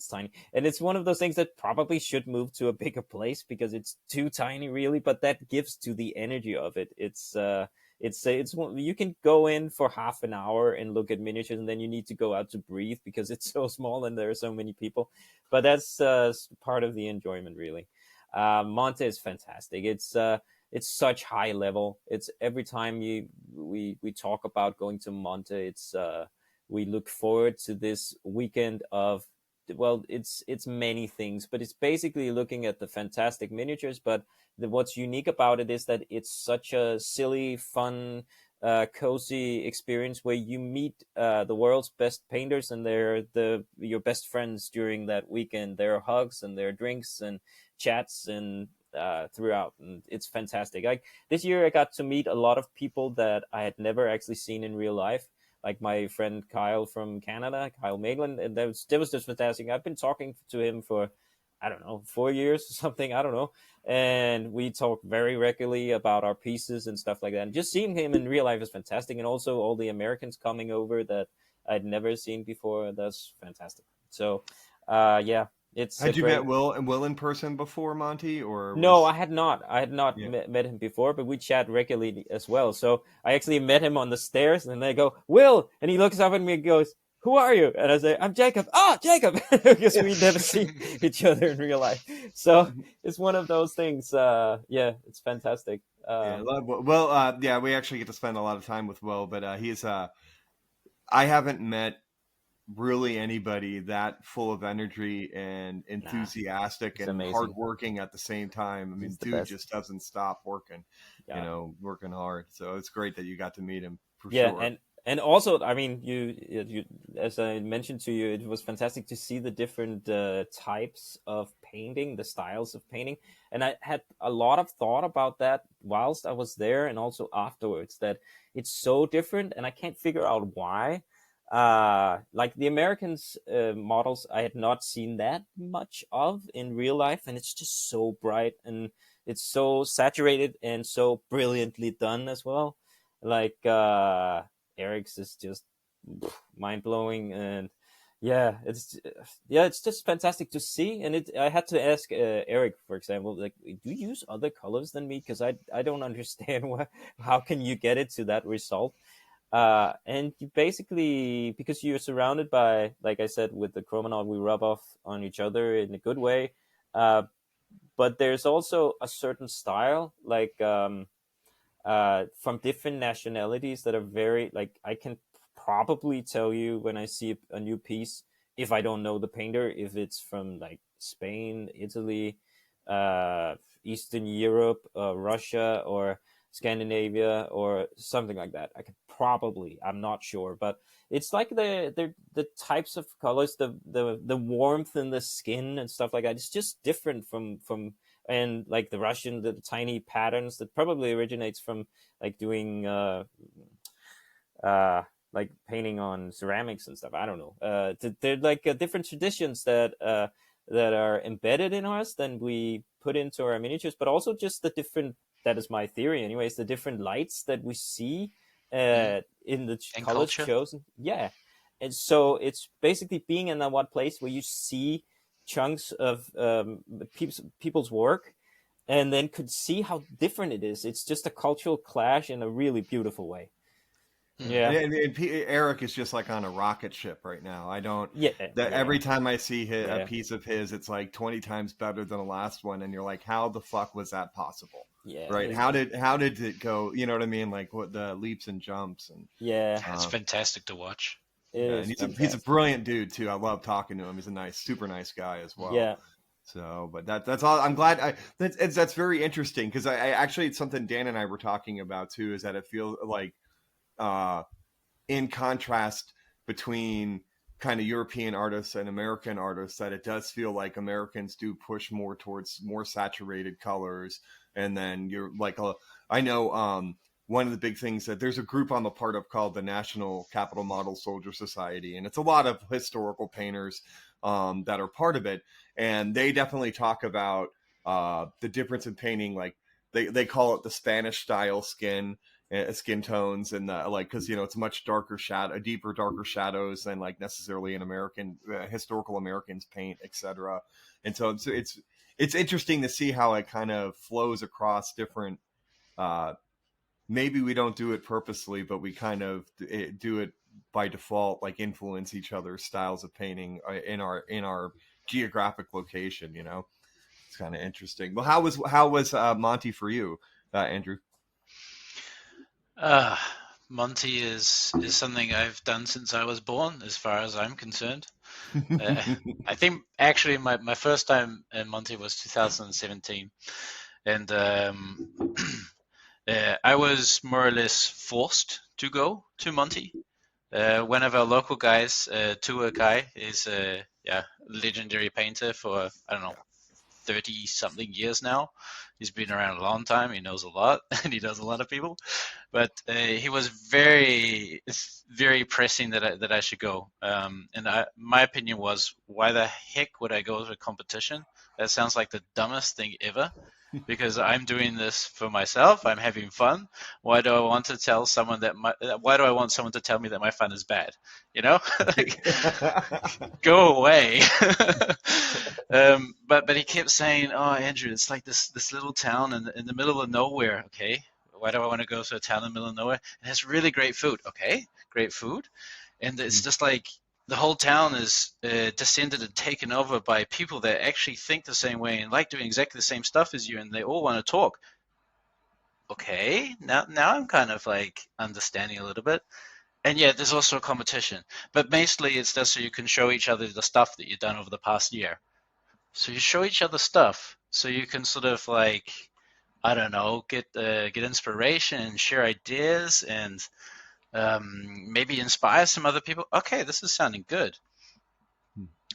and it's one of those things that probably should move to a bigger place because it's too tiny, really. But that gives to the energy of it. It's you can go in for half an hour and look at miniatures, and then you need to go out to breathe because it's so small and there are so many people. But that's part of the enjoyment, really. Monte is fantastic. It's such high level. It's every time we talk about going to Monte, it's we look forward to this weekend of, well, it's many things, but it's basically looking at the fantastic miniatures. But what's unique about it is that it's such a silly, fun, cozy experience where you meet the world's best painters, and they're your best friends during that weekend. There are hugs and there are drinks and chats and throughout, and it's fantastic. Like this year, I got to meet a lot of people that I had never actually seen in real life. Like my friend Kyle from Canada, Kyle Maitland, and that was just fantastic. I've been talking to him for, I don't know, 4 years or something, I don't know. And we talk very regularly about our pieces and stuff like that. And just seeing him in real life is fantastic. And also all the Americans coming over that I'd never seen before, that's fantastic. So, yeah, It's Had you great. met Will in person before, Monty, or No, was I had not. I had not yeah? met him before, but we chat regularly as well. So I actually met him on the stairs, and I go, Will, and he looks up at me and goes, "Who are you?" And I say, "I'm Jacob." "Ah, Jacob," because we never see each other in real life. So it's one of those things. Yeah, it's fantastic. Yeah, I love Will. Well, yeah, we actually get to spend a lot of time with Will, but he's I haven't met really anybody that full of energy and Nah, enthusiastic it's and amazing. hardworking at the same time. I mean, He's the dude best. just doesn't stop working, Yeah. working hard. So it's great that you got to meet him for Yeah, sure. and also, I mean, you as I mentioned to you, it was fantastic to see the different types of painting, the styles of painting, and I had a lot of thought about that whilst I was there, and also afterwards. That it's so different, and I can't figure out why. Like the Americans models, I had not seen that much of in real life, and it's just so bright and it's so saturated and so brilliantly done as well. Like Eric's is just mind blowing, and it's just fantastic to see. And I had to ask Eric, for example, like, do you use other colors than me? Because I don't understand how can you get it to that result. And you basically, because you're surrounded by, like I said, with the Chromonaut, we rub off on each other in a good way. Uh, but there's also a certain style, like from different nationalities that are very, like, I can probably tell you when I see a new piece, if I don't know the painter, if it's from like Spain, Italy, uh, Eastern Europe, Russia, or Scandinavia, or something like that. I could probably, I'm not sure, but it's like the types of colors, the warmth in the skin and stuff like that. It's just different from and like the Russian, the tiny patterns that probably originates from like doing uh like painting on ceramics and stuff. I don't know. They're like different traditions that are embedded in us than we put into our miniatures, but also just the different. That is my theory, anyways. The different lights that we see in the And colors culture. chosen. Yeah, and so it's basically being in that one place where you see chunks of people's work, and then could see how different it is. It's just a cultural clash in a really beautiful way. Hmm. Yeah, Eric is just like on a rocket ship right now. I don't yeah, that yeah, every time I see a yeah, piece of his, it's like 20 times better than the last one, and you're like, how the fuck was that possible? yeah. Right? How did it go? You know what I mean? Like what the leaps and jumps and Yeah, Yeah, it's fantastic to watch. it yeah, and is he's a fantastic. brilliant dude too. I love talking to him. He's a super nice guy as well. Yeah, So, but that's all. I'm glad. That's very interesting because I actually it's something Dan and I were talking about too. Is that it feels like uh, in contrast between kind of European artists and American artists, that it does feel like Americans do push more towards more saturated colors, and then you're like I know one of the big things that there's a group I'm a part of called the National Capital Model Soldier Society, and it's a lot of historical painters that are part of it, and they definitely talk about the difference in painting. Like they call it the Spanish style skin tones, and like because it's much darker shadow, deeper darker shadows than like necessarily an American historical Americans paint, etc. And so it's interesting to see how it kind of flows across different uh maybe we don't do it purposely, but we kind of do it by default, like influence each other's styles of painting in our geographic location. It's kind of interesting. Well, how was Monty for you, Andrew? Uh, Monty is something I've done since I was born, as far as I'm concerned. Uh, I think actually my first time in Monty was 2017, and I was more or less forced to go to Monty. One of our local guys, Tua Kai, is a legendary painter for I don't know 30 something years now. He's been around a long time. He knows a lot, and he knows a lot of people. But he was very, very pressing that I should go. And my opinion was, why the heck would I go to a competition? That sounds like the dumbest thing ever. because I'm doing this for myself. I'm having fun. Why do I want to tell someone why do I want someone to tell me that my fun is bad? You know, like, go away. But he kept saying, "Oh, Andrew, it's like this little town in the middle of nowhere." Okay, why do I want to go to a town in the middle of nowhere? It has really great food. Okay, great food, and it's just like the whole town is descended and taken over by people that actually think the same way and like doing exactly the same stuff as you, and they all want to talk. Okay, now I'm kind of like understanding a little bit. And yeah, there's also a competition, but mostly it's just so you can show each other the stuff that you've done over the past year. So you show each other stuff, so you can sort of like, I don't know, get inspiration and share ideas and maybe inspire some other people. Okay, this is sounding good.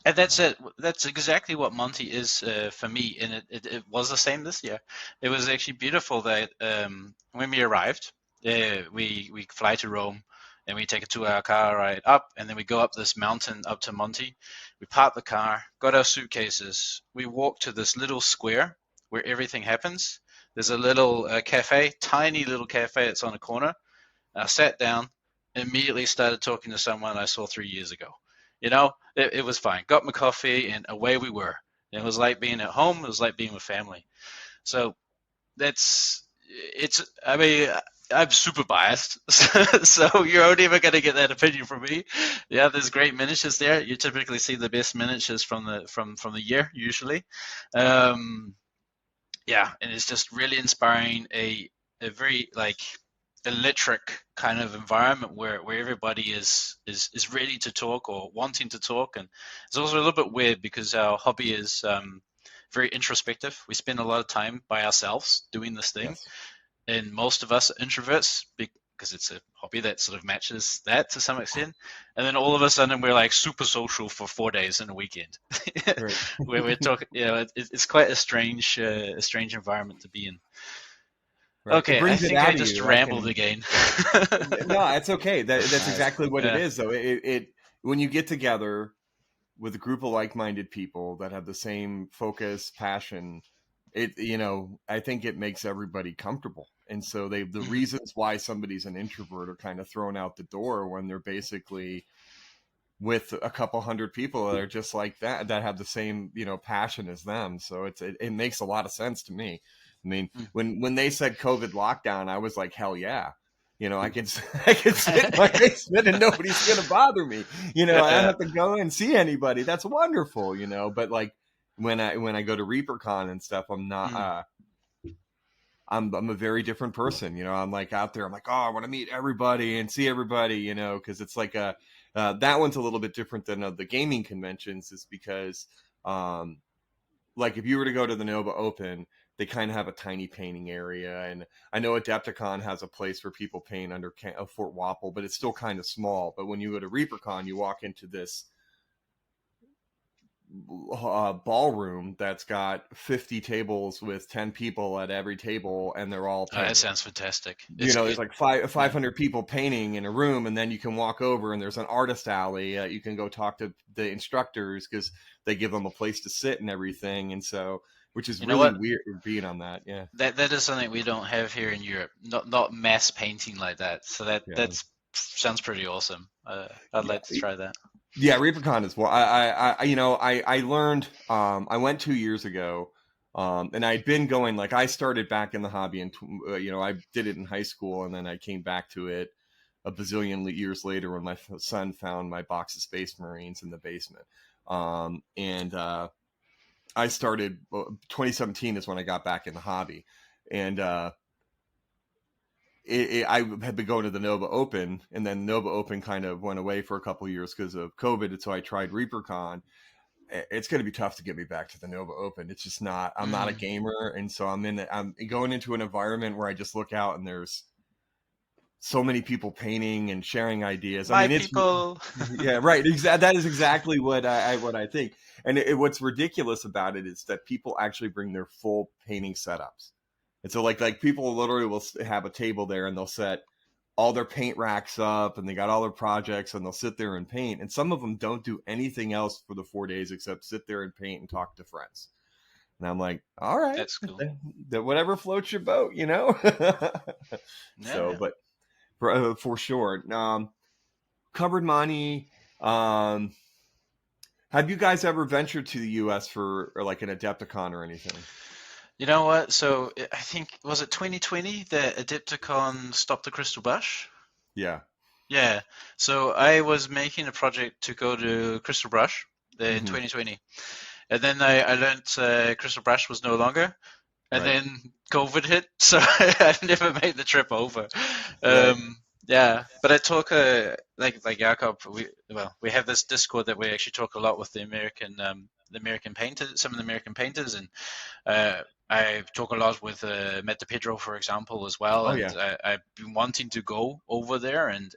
And that's it. That's exactly what Monty is for me, and it was the same this year. It was actually beautiful that when we arrived, we fly to Rome, and we take a 2-hour car ride up, and then we go up this mountain up to Monty. We park the car, got our suitcases. We walk to this little square where everything happens. There's a little cafe, tiny little cafe. It's on a corner. I sat down, immediately started talking to someone I saw 3 years ago. You know, it was fine. Got my coffee, and away we were. It was like being at home. It was like being with family. So I mean, I'm super biased, so you're only ever going to get that opinion from me. Yeah, there's great miniatures there. You typically see the best miniatures from the year usually. Yeah, and it's just really inspiring. A very like electric kind of environment where everybody is ready to talk or wanting to talk. And it's also a little bit weird because our hobby is very introspective. We spend a lot of time by ourselves doing this thing. Yes. And most of us are introverts because it's a hobby that sort of matches that to some extent. And then all of a sudden we're like super social for 4 days in a weekend. Right. Where we're talking, it's quite a strange environment to be in. Right. It Okay, I brings it think out I of just you. rambled again. No, it's okay. That's exactly what it Yeah. is, though. It when you get together with a group of like-minded people that have the same focus, passion, I think it makes everybody comfortable. And so the reasons why somebody's an introvert are kind of thrown out the door when they're basically with a couple hundred people that are just like that have the same, passion as them. So it makes a lot of sense to me. I mean, when they said COVID lockdown, I was like, hell yeah. I can sit in my basement and nobody's going to bother me. I don't have to go and see anybody. That's wonderful, but like when I go to ReaperCon and stuff, I'm not, I'm a very different person. I'm like out there. I'm like, oh, I want to meet everybody and see everybody, cause it's like that one's a little bit different than the gaming conventions is because, like if you were to go to the Nova Open, they kind of have a tiny painting area. And I know Adepticon has a place where people paint under Fort Wapple, but it's still kind of small. But when you go to ReaperCon, you walk into this ballroom that's got 50 tables with 10 people at every table, and they're all painting. That sounds fantastic. There's like 500 people painting in a room, and then you can walk over and there's an artist alley. You can go talk to the instructors because they give them a place to sit and everything. And so, which is really weird being on that. Yeah. That is something we don't have here in Europe. Not mass painting like that. So that sounds pretty awesome. I'd like to try that. Yeah, ReaperCon as well. I learned. I went 2 years ago, and I'd been going. Like I started back in the hobby, and I did it in high school, and then I came back to it a bazillion years later when my son found my box of Space Marines in the basement. I started. 2017 is when I got back in the hobby, and I had been going to the Nova Open, and then Nova Open kind of went away for a couple of years because of COVID. And so I tried ReaperCon. It's going to be tough to get me back to the Nova Open. It's just not. I'm not a gamer, and so I'm going into an environment where I just look out and there's so many people painting and sharing ideas. People. Yeah, right. That is exactly what I think. And what's ridiculous about it is that people actually bring their full painting setups. And so like people literally will have a table there and they'll set all their paint racks up and they got all their projects and they'll sit there and paint. And some of them don't do anything else for the 4 days except sit there and paint and talk to friends. And I'm like, all right, That's cool. whatever floats your boat, you know. So, Yeah. but for sure, covered money. Have you guys ever ventured to the U.S. for or like an Adepticon or anything? You know what? So I think, was it 2020 that Adepticon stopped the Crystal Brush? Yeah. Yeah. So I was making a project to go to Crystal Brush in 2020. And then I learned Crystal Brush was no longer. And Right. then COVID hit, so I never made the trip over. Right. Yeah, but I talk like Jakob. We have this Discord that we actually talk a lot with the American painters, some of the American painters, and I talk a lot with Matt DePedro, for example, as well. Oh And yeah. I've been wanting to go over there and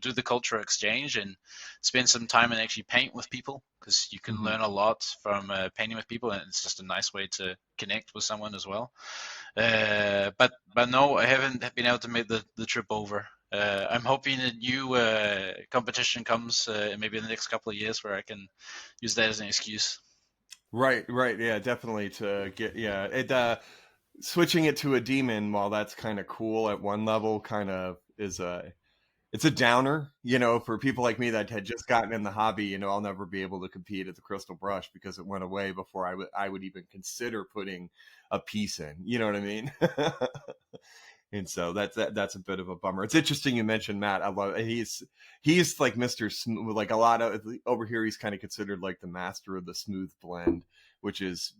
do the cultural exchange and spend some time and actually paint with people, because you can learn a lot from painting with people, and it's just a nice way to connect with someone as well. But no, I haven't been able to make the trip over. I'm hoping a new competition comes maybe in the next couple of years where I can use that as an excuse. Right. Yeah, definitely to get it. Switching it to a demon, while that's kind of cool at one level, kind of is it's a downer, for people like me that had just gotten in the hobby. I'll never be able to compete at the Crystal Brush because it went away before I would even consider putting a piece in. You know what I mean? And so that's a bit of a bummer. It's interesting you mentioned Matt. I love he's like Mr. Smooth. Like a lot of over here, he's kind of considered like the master of the smooth blend, which is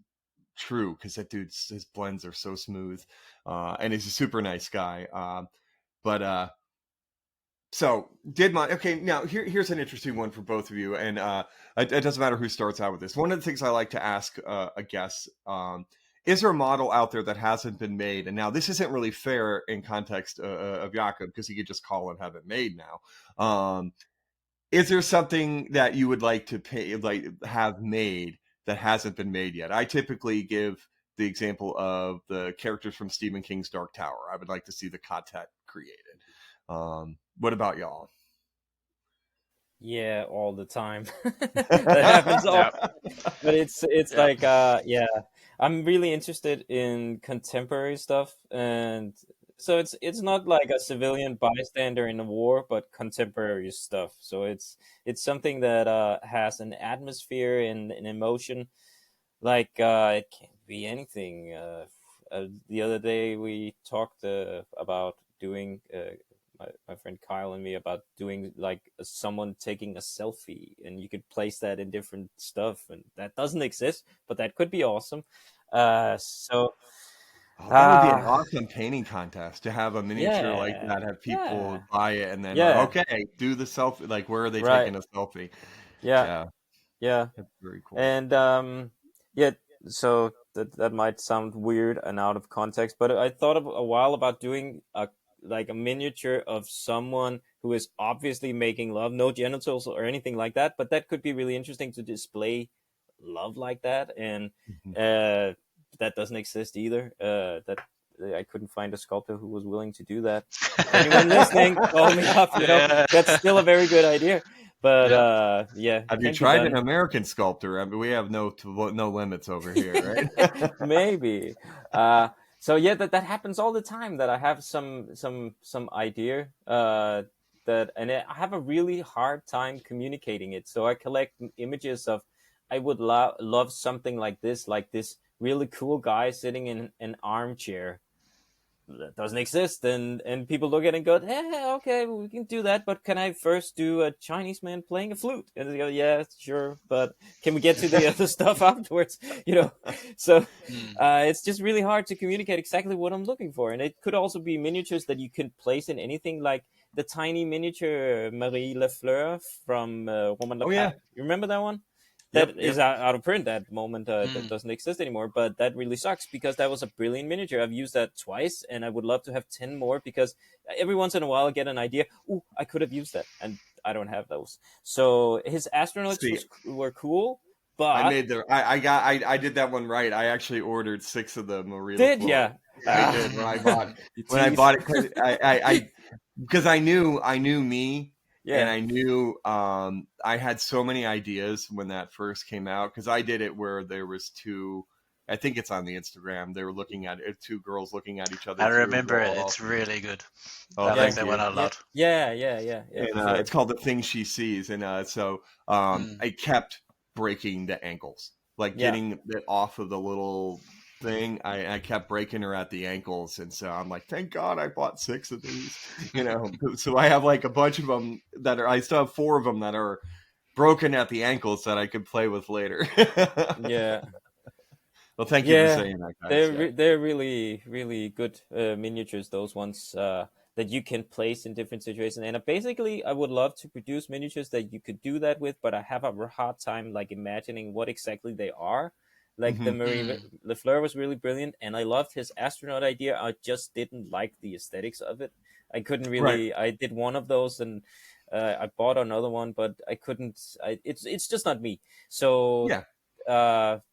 true because that dude's his blends are so smooth, and he's a super nice guy. But so did my okay. Now here's an interesting one for both of you, and it doesn't matter who starts out with this. One of the things I like to ask a guest. Is there a model out there that hasn't been made? And now this isn't really fair in context of Jakob because he could just call and have it made now. Is there something that you would like to have made that hasn't been made yet? I typically give the example of the characters from Stephen King's Dark Tower. I would like to see the Katet created. What about y'all? Yeah, all the time. That happens all. Yeah. But it's Yeah. like yeah, I'm really interested in contemporary stuff, and so it's not like a civilian bystander in a war, but contemporary stuff. So it's something that has an atmosphere and an emotion. Like it can be anything. The other day we talked about doing my friend Kyle and me about doing like someone taking a selfie, and you could place that in different stuff, and that doesn't exist, but that could be awesome. So Oh, that would be an uh awesome painting contest to have a miniature like yeah, that, have yeah, people buy it, and then yeah, okay, do the selfie. Like, where are they right, taking a selfie? yeah, Yeah, yeah. that's very cool. And yeah, so that might sound weird and out of context, but I thought of a while about doing a miniature of someone who is obviously making love, no genitals or anything like that, but that could be really interesting to display love like that. And Mhm. that doesn't exist either. That I couldn't find a sculptor who was willing to do that. Anyone listening, call me up. Yeah. That's still a very good idea. But Yeah. yeah, Have you can be tried an done. American sculptor? I mean, we have no limits over here, right? Maybe. So yeah, that happens all the time. That I have some idea and I have a really hard time communicating it. So I collect images of I would love something like this really cool guy sitting in an armchair that doesn't exist, and people look at it and go, okay, well, we can do that, but can I first do a Chinese man playing a flute? And they go, yeah, sure, but can we get to the other stuff afterwards? So Mm. it's just really hard to communicate exactly what I'm looking for. And it could also be miniatures that you can place in anything, like the tiny miniature Marie Lefleur from Roman Le Oh Pen. yeah. You remember that one? Yep. That is out of print at the moment. That Mm. doesn't exist anymore, but that really sucks because that was a brilliant miniature. I've used that twice, and I would love to have 10 more because every once in a while I get an idea. Ooh, I could have used that, and I don't have those. So his astronauts See, were cool, I but made I did that one right. I actually ordered 6 of the Marie did Lafleur. ya? Yeah, I did when I bought You when I tease. bought it because I knew me, and Yeah, I knew I had so many ideas when that first came out because I did it where there was 2 I think it's on the Instagram. They were looking at it, two girls looking at each other. I through a remember it. wall. It's really good. Oh, I like thank that you. one a lot. Yeah, And for sure. it's called The Thing She Sees. And I kept breaking the ankles, like Yeah. getting it off of the little thing. I kept breaking her at the ankles. And so I'm like, thank God I bought 6 of these, So I have like a bunch of them I still have 4 of them that are broken at the ankles that I could play with later. Yeah. Well, thank you for saying that, guys. They're really really good miniatures. Those ones that you can place in different situations. And basically, I would love to produce miniatures that you could do that with, but I have a hard time like imagining what exactly they are. Like the Marie Lafleur was really brilliant, and I loved his astronaut idea. I just didn't like the aesthetics of it. I couldn't really. I did one of those, and I bought another one, but I couldn't. It's just not me. So Yeah.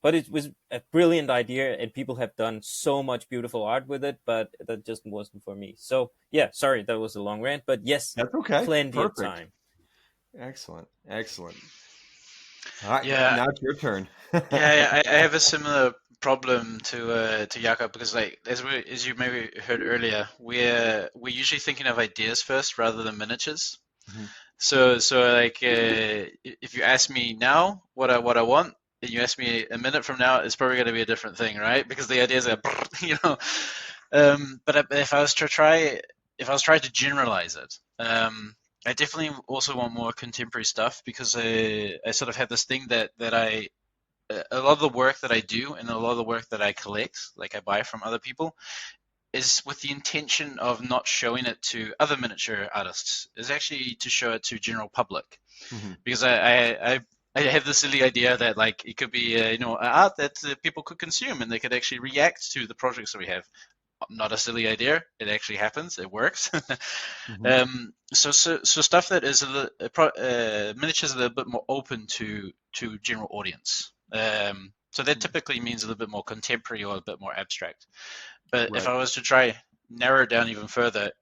but it was a brilliant idea, and people have done so much beautiful art with it, but that just wasn't for me. So yeah, sorry, that was a long rant, but yes, that's okay. Plenty Perfect. of time. Excellent. All right, Yeah. now it's your turn. I have a similar problem to Jakob, because like as you maybe heard earlier, we're usually thinking of ideas first rather than miniatures. Mhm. So like if you ask me now what I want, and you ask me a minute from now, it's probably going to be a different thing, right? Because the ideas are, But if I was trying to generalize it, I definitely also want more contemporary stuff, because I sort of have this thing that I a lot of the work that I do and a lot of the work that I collect, like I buy from other people, is with the intention of not showing it to other miniature artists, is actually to show it to general public. Because I have this silly idea that like it could be art that people could consume and they could actually react to the projects that we have. Not a silly idea. It actually happens. It works. So stuff that is miniatures are a little bit more open to general audience. So that typically means a little bit more contemporary or a bit more abstract. But if I was to try narrow it down even further,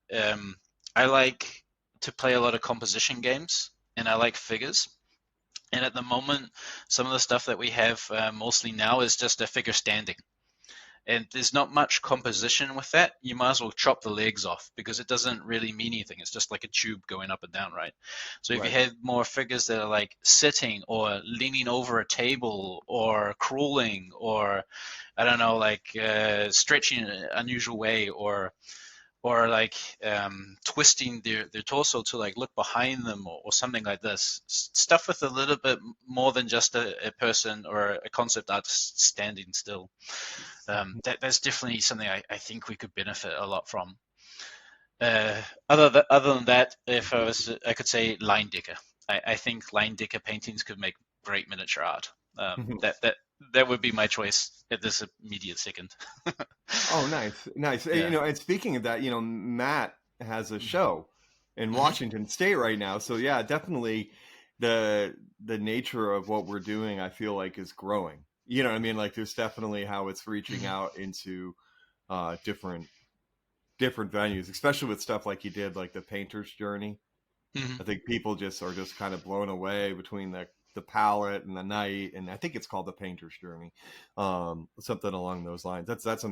I like to play a lot of composition games, and I like figures. And at the moment, some of the stuff that we have mostly now is just a figure standing. And there's not much composition with that. You might as well chop the legs off, because it doesn't really mean anything. It's just like a tube going up and down, right? So if you have more figures that are like sitting or leaning over a table or crawling or, I don't know, like stretching in an unusual way, or like twisting their torso to like look behind them, or something like this. Stuff with a little bit more than just a person or a concept artist standing still. That's definitely something I think we could benefit a lot from. Other than that, if I could say line decker. I think line decker paintings could make great miniature art. That would be my choice at this immediate second. Oh, nice. Yeah. And speaking of that, Matt has a show in Washington State right now. So yeah, definitely the nature of what we're doing, I feel like, is growing. You know what I mean? Like there's definitely how it's reaching out into different venues, especially with stuff like you did, like the painter's journey. I think people are just kind of blown away between the palette and the night, and I think it's called the painter's journey, something along those lines. That's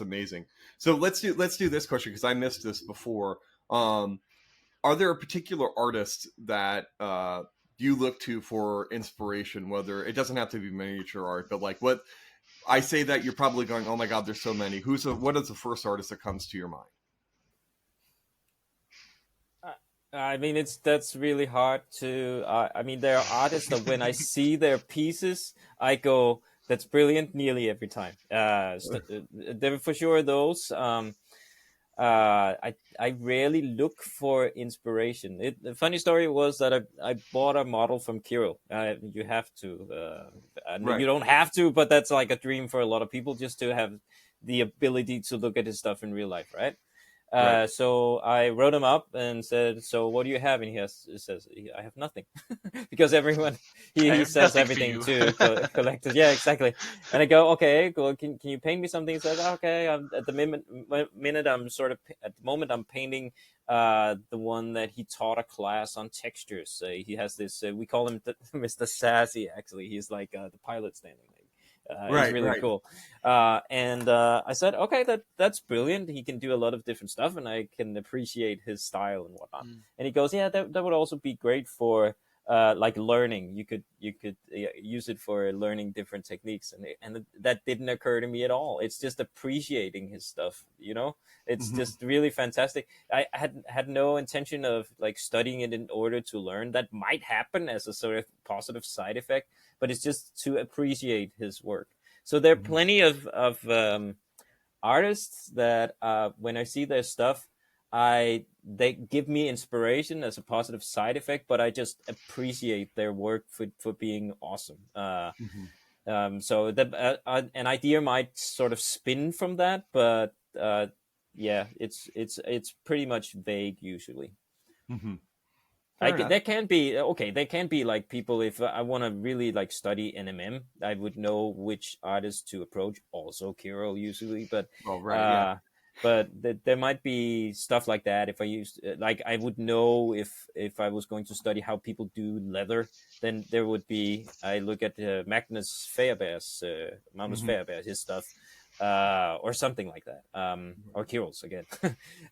amazing. So let's do this question, because I missed this before. Are there a particular artist that you look to for inspiration? Whether it doesn't have to be miniature art, but like what I say that you're probably going, oh my God, there's so many. What is the first artist that comes to your mind? I mean, that's really hard to. I mean, there are artists that when I see their pieces, I go, "That's brilliant!" Nearly every time. There for sure those. I rarely look for inspiration. The funny story was that I bought a model from Kirill. You have to. You don't have to, but that's like a dream for a lot of people, just to have the ability to look at his stuff in real life, right? So I wrote him up and said, "So what do you have?" And he says, "I have nothing," because everyone he sells everything to collectors. Yeah, exactly. And I go, "Okay, cool. Can you paint me something?" He says, "Okay." At the minute, at the moment I'm painting the one that he taught a class on textures. He has this. We call him Mr. Sassy. Actually, he's like the pilot standing. is Right, really right. cool. And I said, okay, that's brilliant. He can do a lot of different stuff, and I can appreciate his style and whatnot. Mm. And he goes, yeah, that would also be great for like learning. You could use it for learning different techniques, and that didn't occur to me at all. It's just appreciating his stuff. It's Mhm. just really fantastic. I had no intention of like studying it in order to learn. That might happen as a sort of positive side effect, but it's just to appreciate his work. So there are Mhm. plenty of artists that when I see their stuff, they give me inspiration as a positive side effect, but I just appreciate their work for being awesome. Mhm. So an idea might sort of spin from that, but yeah, it's pretty much vague usually. Mhm. Fair enough. There can be okay. There can be like people. If I want to really like study NMM, I would know which artist to approach. Also, Kirill usually, Well, right, yeah. uh, there might be stuff like that. If I used like, I would know if I was going to study how people do leather, then there would be. I look at Magnus Fairbear's Magnus Mhm. Fairbear's his stuff, or something like that. Or Kirill's again.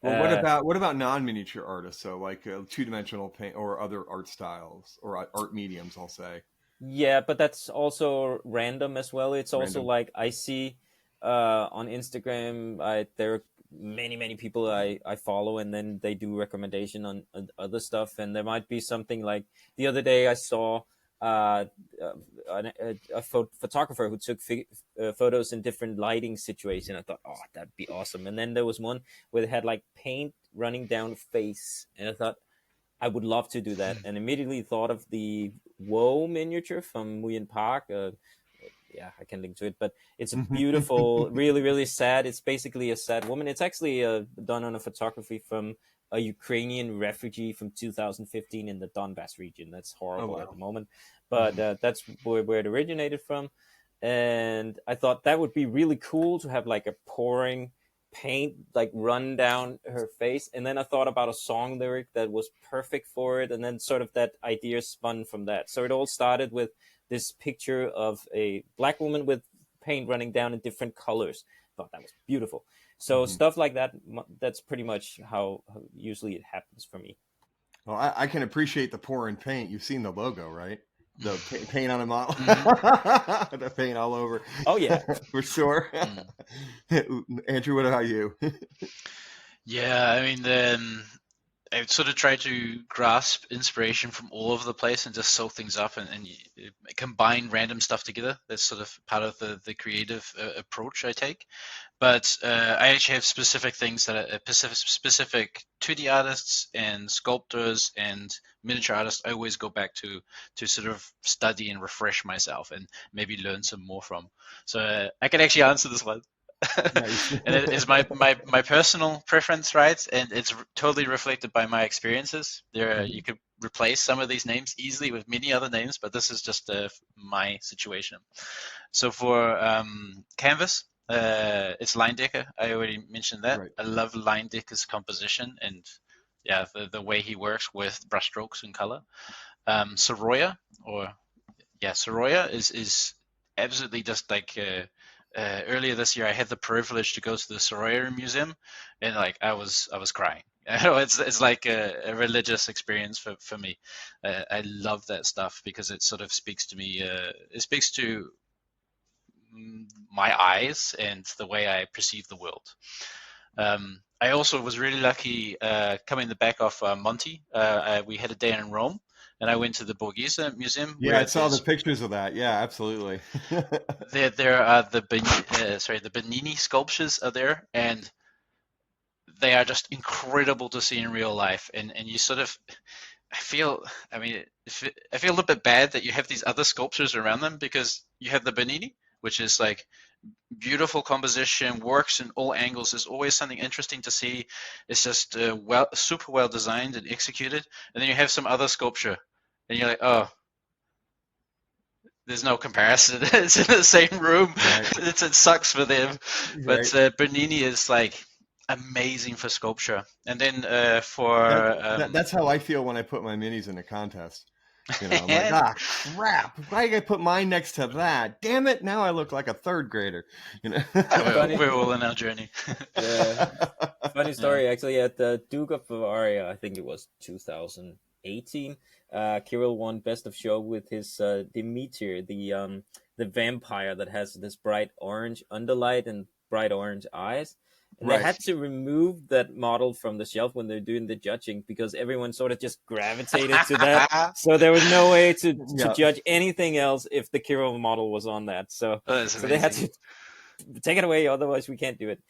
Well, uh, what about non-miniature artists? So like two-dimensional paint or other art styles or art mediums, I'll say. Yeah, but that's also random as well. It's also Random. like I see on Instagram, there are many people I follow, and then they do recommendation on other stuff. And there might be something like the other day I saw uh, a photographer who took photos in different lighting situations. I thought, oh, that'd be awesome. And then there was one where they had like paint running down a face, and I thought, I would love to do that, and immediately thought of the Woe miniature from Nguyen Park. Yeah, I can link to it, but it's a beautiful, really, really sad. It's basically a sad woman. It's actually done on a photography from a Ukrainian refugee from 2015 in the Donbass region. That's Oh horrible at wow. the moment, but that's where it originated from. And I thought that would be really cool to have like a pouring paint like run down her face. And then I thought about a song lyric that was perfect for it, and then sort of that idea spun from that. So it all started with this picture of a black woman with paint running down in different colors. I thought that was beautiful. So Mhm. stuff like that, that's pretty much how usually it happens for me. Well, I can appreciate the pour and paint. You've seen the logo, right? The paint on a model, Hmm. the paint all over, Oh yeah. for sure. Mm. Andrew, what about you? Yeah, I mean, I sort of try to grasp inspiration from all over the place and just sew things up and combine random stuff together. That's sort of part of the creative approach I take. But I actually have specific things that are specific 2D artists and sculptors and miniature artists I always go back to sort of study and refresh myself and maybe learn some more from. So I can actually answer this one. Nice. And it is my personal preference, right? And it's totally reflected by my experiences. You could replace some of these names easily with many other names, but this is just my situation. So for canvas, it's Leindecker. I already mentioned that. Right. I love Leindecker's composition and yeah, the way he works with brushstrokes and color. Soroya, or yeah, Soroya is absolutely just like earlier this year. I had the privilege to go to the Soroya Museum, and like I was crying. It's like a religious experience for me. I love that stuff because it sort of speaks to me. It speaks to my eyes and the way I perceive the world. I also was really lucky coming the back of Monty. We had a day in Rome, and I went to the Borghese Museum Yeah, I where saw the pictures of that. Yeah, absolutely. there are the Bernini sculptures are there, and they are just incredible to see in real life. And you sort of I mean, I feel a little bit bad that you have these other sculptures around them because you have the Bernini, which is like beautiful composition, works in all angles. There's always something interesting to see. It's just super well designed and executed. And then you have some other sculpture, and you're like, oh, there's no comparison. It's in the same room. Right. It sucks for them. But Right. Bernini is like amazing for sculpture. And then for That's how I feel when I put my minis in a contest. I'm like, ah, crap! Why did I put mine next to that? Damn it! Now I look like a third grader. We're all in our journey. Yeah. Funny story, actually. At the Duke of Bavaria, I think it was 2018. Kirill won Best of Show with his Demeter, the vampire that has this bright orange underlight and bright orange eyes. And they had to remove that model from the shelf when they're doing the judging because everyone sort of just gravitated to that. So there was no way to judge anything else if the Kirill model was on that. So they had to take it away, otherwise we can't do it.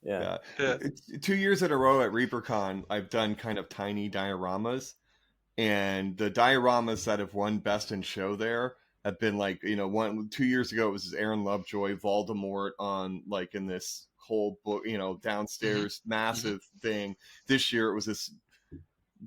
Yeah. 2 years in a row at ReaperCon, I've done kind of tiny dioramas, and the dioramas that have won Best in Show there have been like, 2 years ago it was Aaron Lovejoy, Voldemort on like in this whole book, downstairs massive thing. This year it was this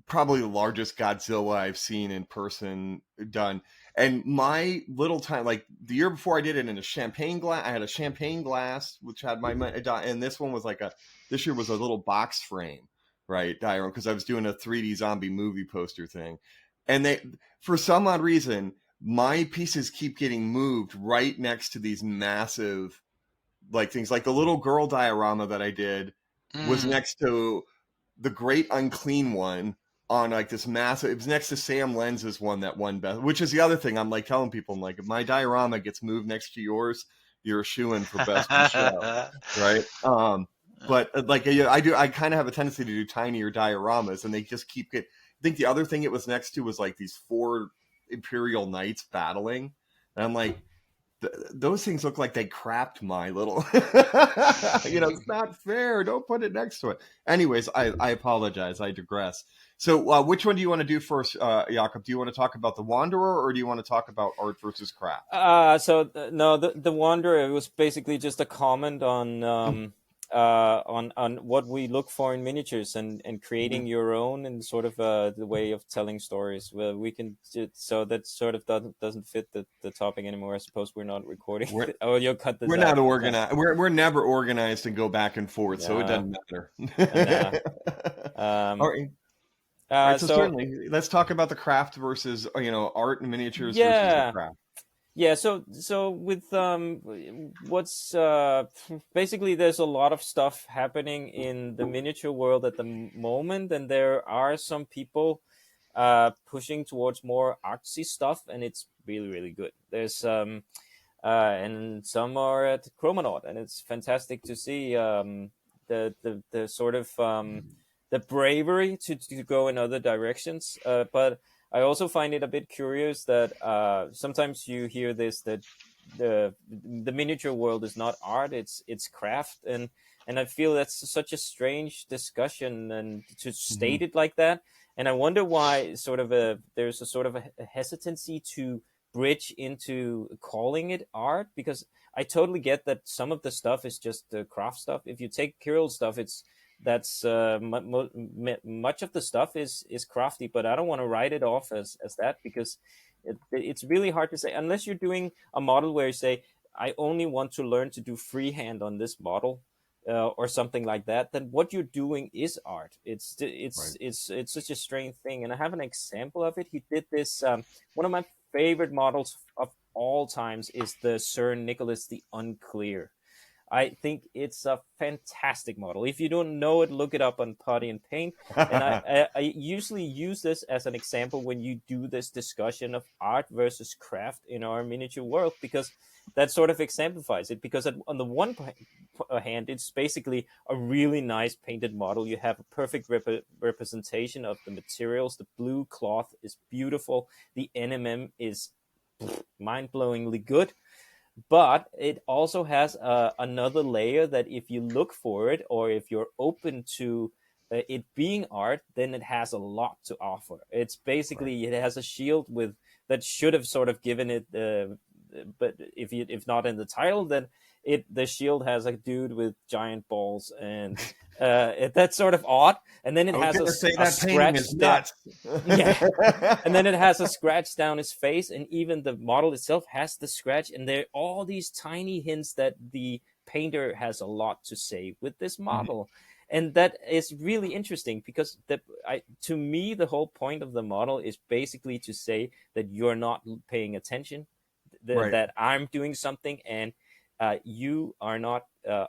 probably the largest Godzilla I've seen in person done. And my little time, like the year before I did it in a champagne glass, I had a champagne glass, which had my, and this one was like this year was a little box frame, right? Diorama, because I was doing a 3D zombie movie poster thing. And for some odd reason, my pieces keep getting moved right next to these massive, like things like the little girl diorama that I did was next to the Great Unclean one on like this massive, it was next to Sam Lenz's one that won Best, which is the other thing I'm like telling people, I'm like, if my diorama gets moved next to yours, you're a shoo-in for Best in Show, right? But like I kind of have a tendency to do tinier dioramas, and they just keep I think the other thing it was next to was like these 4 Imperial Knights battling, and I'm like, those things look like they crapped my little it's not fair, don't put it next to it. Anyways, I apologize, I digress. So which one do you want to do first, Jakob? Do you want to talk about the Wanderer, or do you want to talk about art versus craft? No, the Wanderer was basically just a comment on what we look for in miniatures and creating your own, and sort of the way of telling stories. Well, we can, so that sort of doesn't fit the topic anymore. I suppose we're not recording. You'll cut this. We're not organized. We're never organized and go back and forth, so it doesn't matter. All right. So certainly, let's talk about the craft versus art and miniatures versus the craft. Yeah, so with what's basically, there's a lot of stuff happening in the miniature world at the moment, and there are some people pushing towards more artsy stuff, and it's really, really good. There's and some are at Chromanaut, and it's fantastic to see the sort of the bravery to go in other directions, but I also find it a bit curious that sometimes you hear this, that the miniature world is not art, it's craft, and I feel that's such a strange discussion, and to state it like that. And I wonder why there's a sort of a hesitancy to bridge into calling it art, because I totally get that some of the stuff is just craft stuff. If you take Kirill's stuff, much of the stuff is crafty, but I don't want to write it off as that, because it's really hard to say, unless you're doing a model where you say, I only want to learn to do freehand on this model, or something like that, then what you're doing is art. It's such a strange thing. And I have an example of it. He did this, one of my favorite models of all times is the Sir Nicholas the Unclear. I think it's a fantastic model. If you don't know it, look it up on Potty and Paint. And I usually use this as an example when you do this discussion of art versus craft in our miniature world, because that sort of exemplifies it. Because on the one hand, it's basically a really nice painted model. You have a perfect representation of the materials. The blue cloth is beautiful. The NMM is mind-blowingly good. But it also has another layer that if you look for it, or if you're open to it being art, then it has a lot to offer. It's basically, it has a shield that should have sort of given it, but if not in the title, then the shield has a dude with giant balls, and that's sort of odd. And then it has a scratch down. Yeah, and then it has a scratch down his face, and even the model itself has the scratch. And there are all these tiny hints that the painter has a lot to say with this model. And that is really interesting because to me, the whole point of the model is basically to say that you're not paying attention, Right. that I'm doing something, and you are not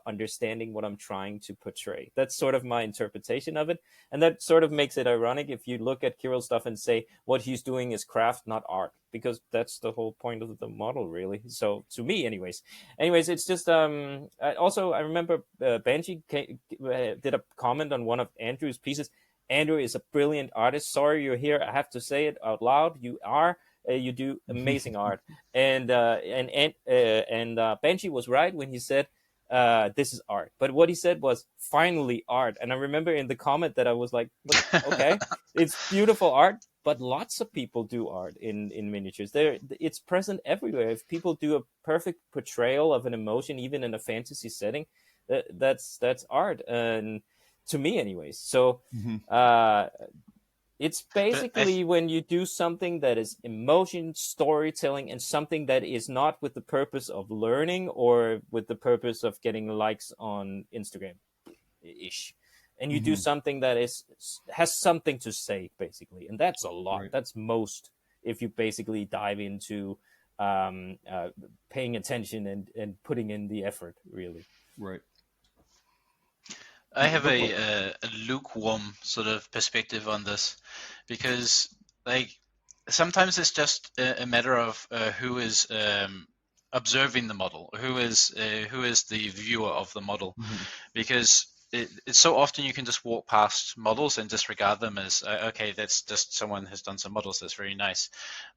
understanding what I'm trying to portray. That's sort of my interpretation of it. And that sort of makes it ironic if you look at Kirill's stuff and say what he's doing is craft, not art, because that's the whole point of the model, really. So to me, anyways, it's just I remember Benji did a comment on one of Andrew's pieces. Andrew is a brilliant artist. Sorry you're here. I have to say it out loud. You are. You do amazing art. And Benji was right when he said this is art. But what he said was finally art. And I remember in the comment that I was like, okay, it's beautiful art, but lots of people do art in miniatures. It's present everywhere. If people do a perfect portrayal of an emotion, even in a fantasy setting, that's art. And to me, anyways. So it's basically when you do something that is emotion, storytelling, and something that is not with the purpose of learning or with the purpose of getting likes on Instagram ish. And you do something that has something to say, basically. And that's a lot. Right. That's most, if you basically dive into paying attention and putting in the effort, really. Right. I have a lukewarm sort of perspective on this, because like sometimes it's just a matter of who is observing the model, who is the viewer of the model, because it's so often you can just walk past models and disregard them as okay, that's just someone has done some models, that's very nice.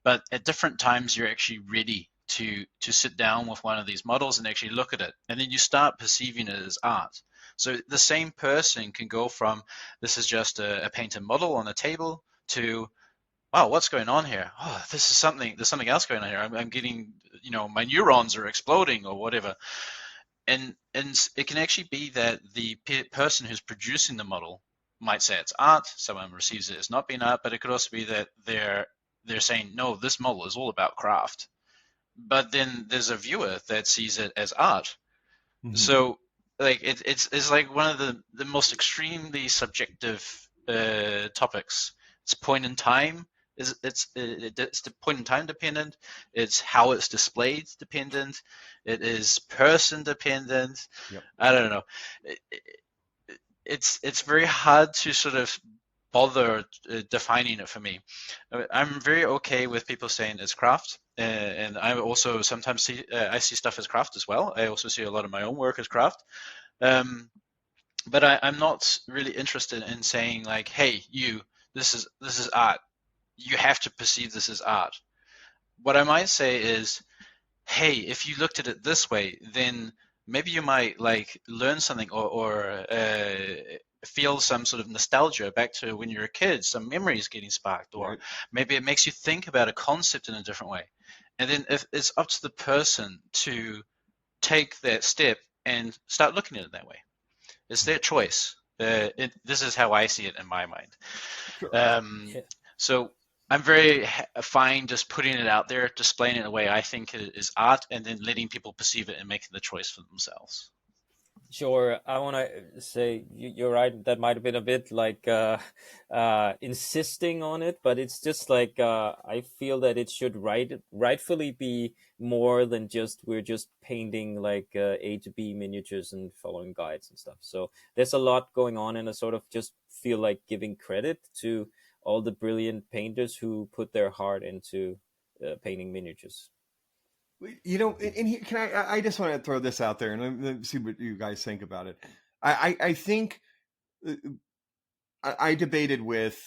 But at different times you're actually ready to sit down with one of these models and actually look at it, and then you start perceiving it as art. So the same person can go from this is just a painted model on a table to, wow, what's going on here? Oh, there's something else going on here. I'm getting, my neurons are exploding or whatever. And it can actually be that the person who's producing the model might say it's art. Someone receives it as not being art, but it could also be that they're saying, no, this model is all about craft. But then there's a viewer that sees it as art. So like it's like one of the most extremely subjective topics. It's point in time. It's the point in time dependent. It's how it's displayed dependent. It is person dependent. Yep. I don't know. It's very hard to sort of bother defining it for me. I'm very okay with people saying it's craft, and I also sometimes see I see stuff as craft as well. I also see a lot of my own work as craft, but I'm not really interested in saying like, hey, this is art. You have to perceive this as art. What I might say is, hey, if you looked at it this way, then maybe you might like learn something or feel some sort of nostalgia back to when you were a kid, some memories getting sparked, or maybe it makes you think about a concept in a different way. And then if it's up to the person to take that step and start looking at it that way. It's their choice. This is how I see it in my mind. So I'm very fine just putting it out there, displaying it in a way I think is art, and then letting people perceive it and making the choice for themselves. Sure, I want to say you're right. That might have been a bit like insisting on it, but it's just like I feel that it should rightfully be more than we're just painting like A to B miniatures and following guides and stuff. So there's a lot going on, and I sort of just feel like giving credit to all the brilliant painters who put their heart into painting miniatures. And here, I just want to throw this out there and let me see what you guys think about it. I think I debated with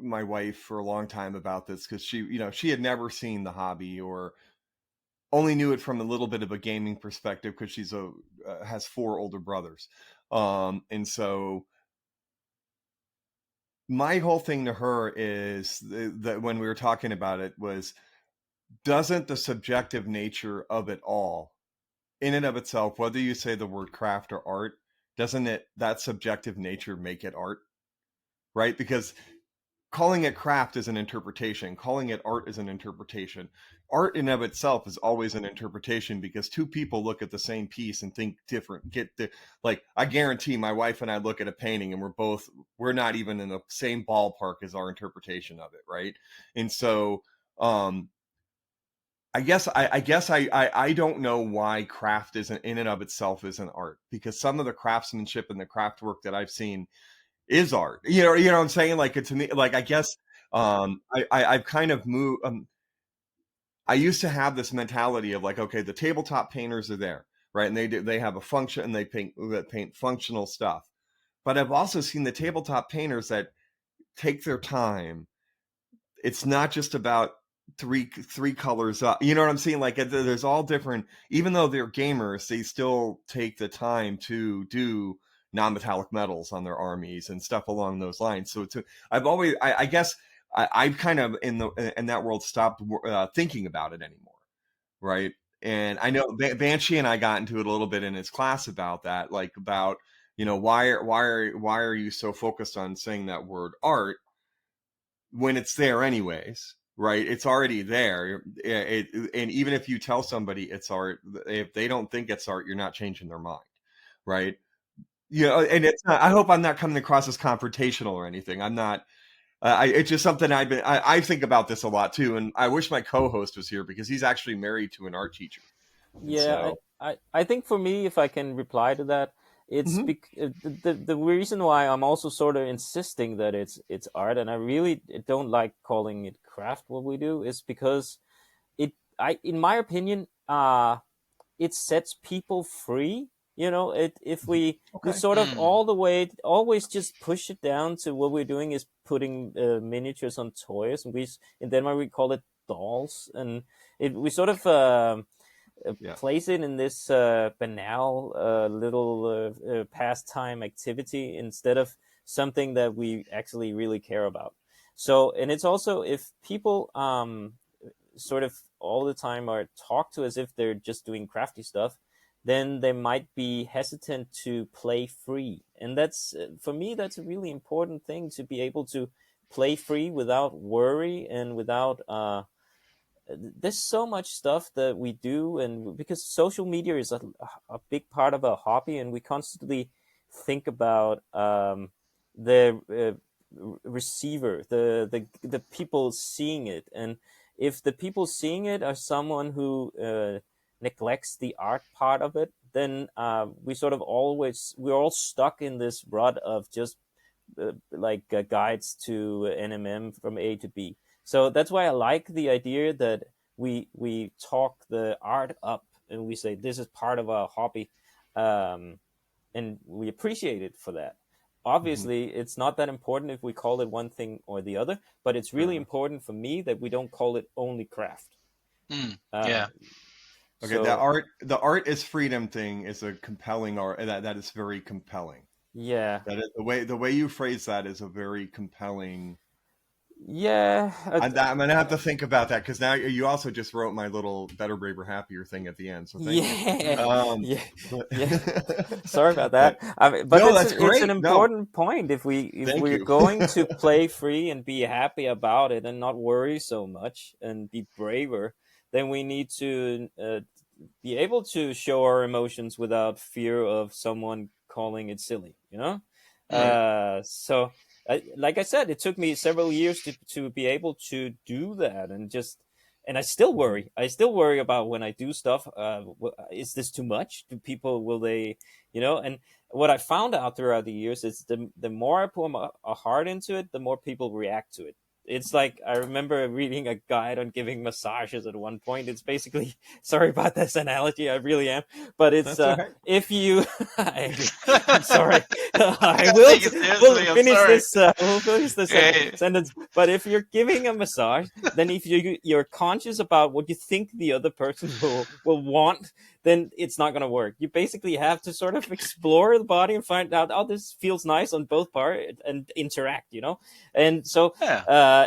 my wife for a long time about this because she had never seen the hobby or only knew it from a little bit of a gaming perspective because she's has 4 older brothers. And so my whole thing to her is that when we were talking about it was, doesn't the subjective nature of it all in and of itself, whether you say the word craft or art, doesn't that subjective nature make it art? Right? Because calling it craft is an interpretation. Calling it art is an interpretation. Art in of itself is always an interpretation because two people look at the same piece and think different. Like, I guarantee my wife and I look at a painting and we're not even in the same ballpark as our interpretation of it, right? And so, I guess I don't know why craft isn't in and of itself isn't art, because some of the craftsmanship and the craft work that I've seen is art. You know what I'm saying? Like, it's to me, like, I guess I've kind of moved. I used to have this mentality of like, okay, the tabletop painters are there, right? And they have a function and they paint functional stuff. But I've also seen the tabletop painters that take their time. It's not just about three colors up. You know what I'm saying? Like, there's all different. Even though they're gamers, they still take the time to do non-metallic metals on their armies and stuff along those lines. So I've always, I guess, I've kind of in that world stopped thinking about it anymore, right? And I know Banshee and I got into it a little bit in his class about that, like about, you know, why are you so focused on saying that word art when it's there anyways, right? It's already there. And even if you tell somebody it's art, if they don't think it's art, you're not changing their mind, right? You know, and it's not, I hope I'm not coming across as confrontational or anything. I'm not. It's just something I think about this a lot too, and I wish my co-host was here because he's actually married to an art teacher. Yeah, So, I think for me, if I can reply to that, it's the reason why I'm also sort of insisting that it's art, and I really don't like calling it craft. What we do is because in my opinion, it sets people free. You know, if we sort of all the way always just push it down to what we're doing is putting miniatures on toys, and in Denmark we call it dolls, and we sort of place it in this banal little pastime activity instead of something that we actually really care about. So, and it's also, if people sort of all the time are talked to as if they're just doing crafty stuff, then they might be hesitant to play free. And that's, for me, that's a really important thing, to be able to play free without worry and without, there's so much stuff that we do, and because social media is a big part of our hobby, and we constantly think about the receiver, the people seeing it. And if the people seeing it are someone who neglects the art part of it, then we're all stuck in this rut of just guides to NMM from A to B. So that's why I like the idea that we talk the art up and we say this is part of our hobby, and we appreciate it for that. Obviously, it's not that important if we call it one thing or the other, but it's really important for me that we don't call it only craft. Yeah. Okay, the art is freedom thing is a compelling art. That is very compelling. Yeah. That is, the way you phrase that is a very compelling. Yeah. I'm gonna have to think about that, because now you also just wrote my little "Better, Braver, Happier" thing at the end. So thank you. Yeah. Sorry about that. But no, it's an important point. If we're going to play free and be happy about it and not worry so much and be braver, then we need to be able to show our emotions without fear of someone calling it silly. You know. So. Like I said, it took me several years to be able to do that, and I still worry. I still worry about when I do stuff. Is this too much? Will they, And what I found out throughout the years is the more I put a heart into it, the more people react to it. It's like, I remember reading a guide on giving massages at one point. It's basically, sorry about this analogy, I really am, but it's if you, I'm sorry, we'll finish this sentence. But if you're giving a massage, then if you're conscious about what you think the other person will want, then it's not going to work. You basically have to sort of explore the body and find out, oh, this feels nice on both parts, and interact, And so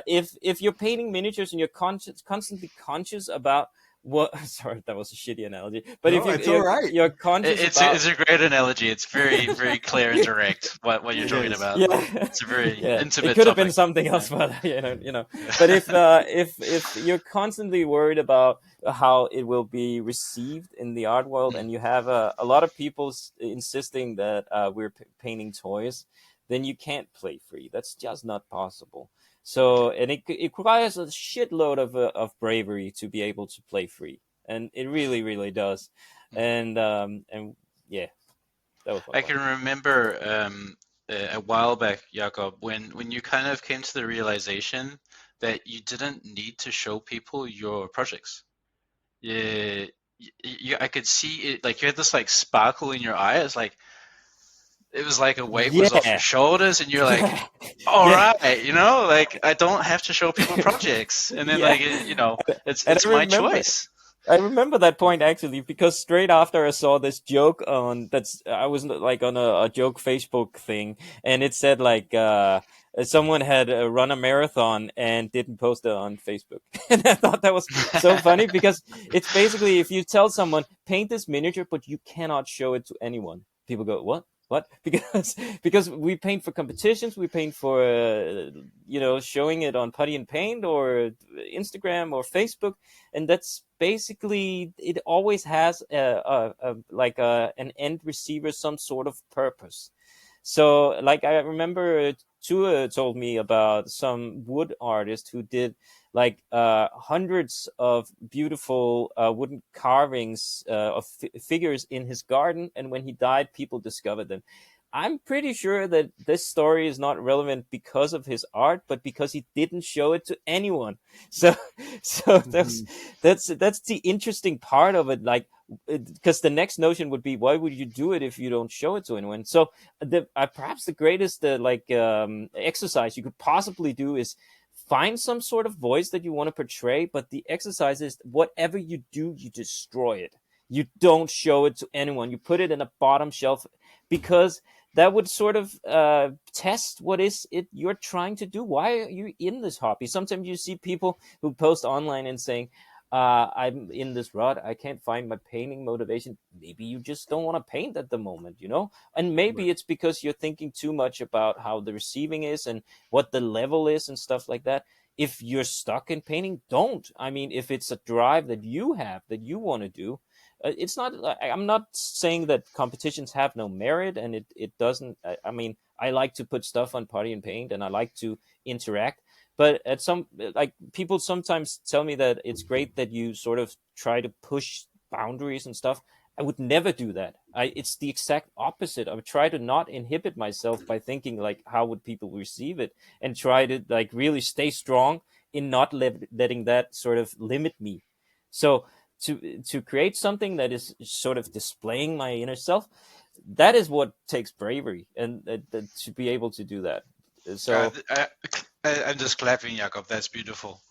if you're painting miniatures and you're constantly conscious about what? Sorry, that was a shitty analogy. But No, it's all right. you're conscious about It's a great analogy. It's very, very clear and direct what you're It talking is. about. yeah, It's a very yeah. intimate It could have been topic. something else, but But if you're constantly worried about how it will be received in the art world, and you have a lot of people insisting that we're painting toys, then you can't play free. That's just not possible. So, and it requires a shitload of bravery to be able to play free, and it really, really does. And yeah, that was my I point. can remember a while back, Jakob, when you kind of came to the realization that you didn't need to show people your projects. Yeah, I could see it, like you had this like sparkle in your eye. It was like a weight was off your Yeah, shoulders, and you're like, all yeah, right, like I don't have to show people projects, and then yeah. like And it's I my remember, choice. I remember that point actually, because straight after I saw this joke I was like on a joke Facebook thing, and it said like someone had run a marathon and didn't post it on Facebook, and I thought that was so funny because it's basically if you tell someone paint this miniature, but you cannot show it to anyone, people go what? What? Because we paint for competitions, we paint for showing it on Putty and Paint or Instagram or Facebook, and that's basically it. Always has an end receiver, some sort of purpose. So, like I remember Tua told me about some wood artist who did like hundreds of beautiful wooden carvings of figures in his garden, and when he died, people discovered them. I'm pretty sure that this story is not relevant because of his art, but because he didn't show it to anyone. So, so that's the interesting part of it. Like, because the next notion would be, why would you do it if you don't show it to anyone? So, perhaps the greatest exercise you could possibly do is find some sort of voice that you want to portray, but the exercise is whatever you do, you destroy it. You don't show it to anyone. You put it in a bottom shelf, because that would sort of test what is it you're trying to do. Why are you in this hobby? Sometimes you see people who post online and saying, I'm in this rut, I can't find my painting motivation. Maybe you just don't want to paint at the moment, and maybe Right. it's because you're thinking too much about how the receiving is and what the level is and stuff like that. If you're stuck in painting, don't. I mean, if it's a drive that you have that you want to do, it's not. I'm not saying that competitions have no merit, and it doesn't. I mean, I like to put stuff on Putty and Paint, and I like to interact. But at some, like, people sometimes tell me that it's great that you sort of try to push boundaries and stuff. I would never do that. It's the exact opposite. I would try to not inhibit myself by thinking like, how would people receive it, and try to like really stay strong in not letting that sort of limit me. So to create something that is sort of displaying my inner self, that is what takes bravery, and to be able to do that. So I'm just clapping, Jakob. That's beautiful.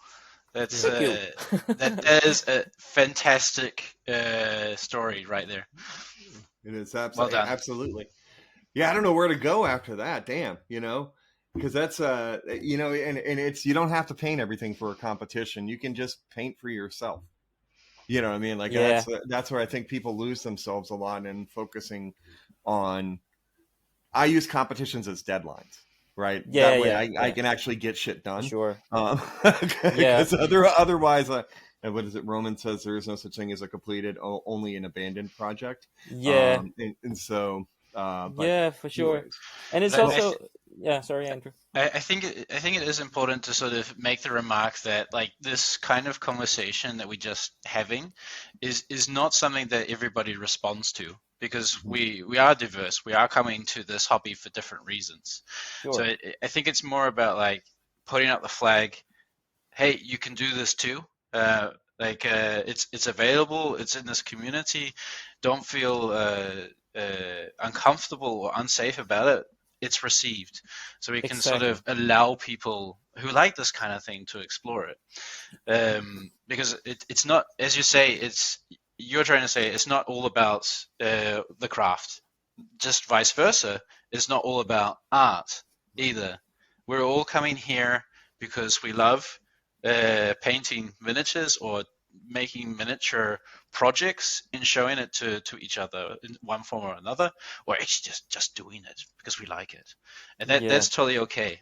That's thank you. that is a fantastic story right there. It is Well done. absolutely. Yeah, I don't know where to go after that. Damn, because that's and it's, you don't have to paint everything for a competition. You can just paint for yourself. You know what I mean? Like Yeah. that's where I think people lose themselves a lot in focusing on. I use competitions as deadlines, right? Yeah, That way yeah, I yeah. can actually get shit done. Sure. Yeah. Otherwise, what is it? Roman says there is no such thing as a completed, only an abandoned project. Yeah. And so, Yeah, for sure. anyways. And it's I- I also, yeah. Sorry, Andrew. I think it is important to sort of make the remark that like this kind of conversation that we're just having is not something that everybody responds to, because we are diverse. We are coming to this hobby for different reasons. Sure. So I think it's more about like putting up the flag. Hey, you can do this too. It's available. It's in this community. Don't feel uncomfortable or unsafe about it. It's received, so we can sort of allow people who like this kind of thing to explore it, because it's not, as you say, you're trying to say it's not all about the craft. Just vice versa, it's not all about art either. We're all coming here because we love painting miniatures or making miniature projects and showing it to each other in one form or another, or actually just doing it because we like it, and that's totally okay.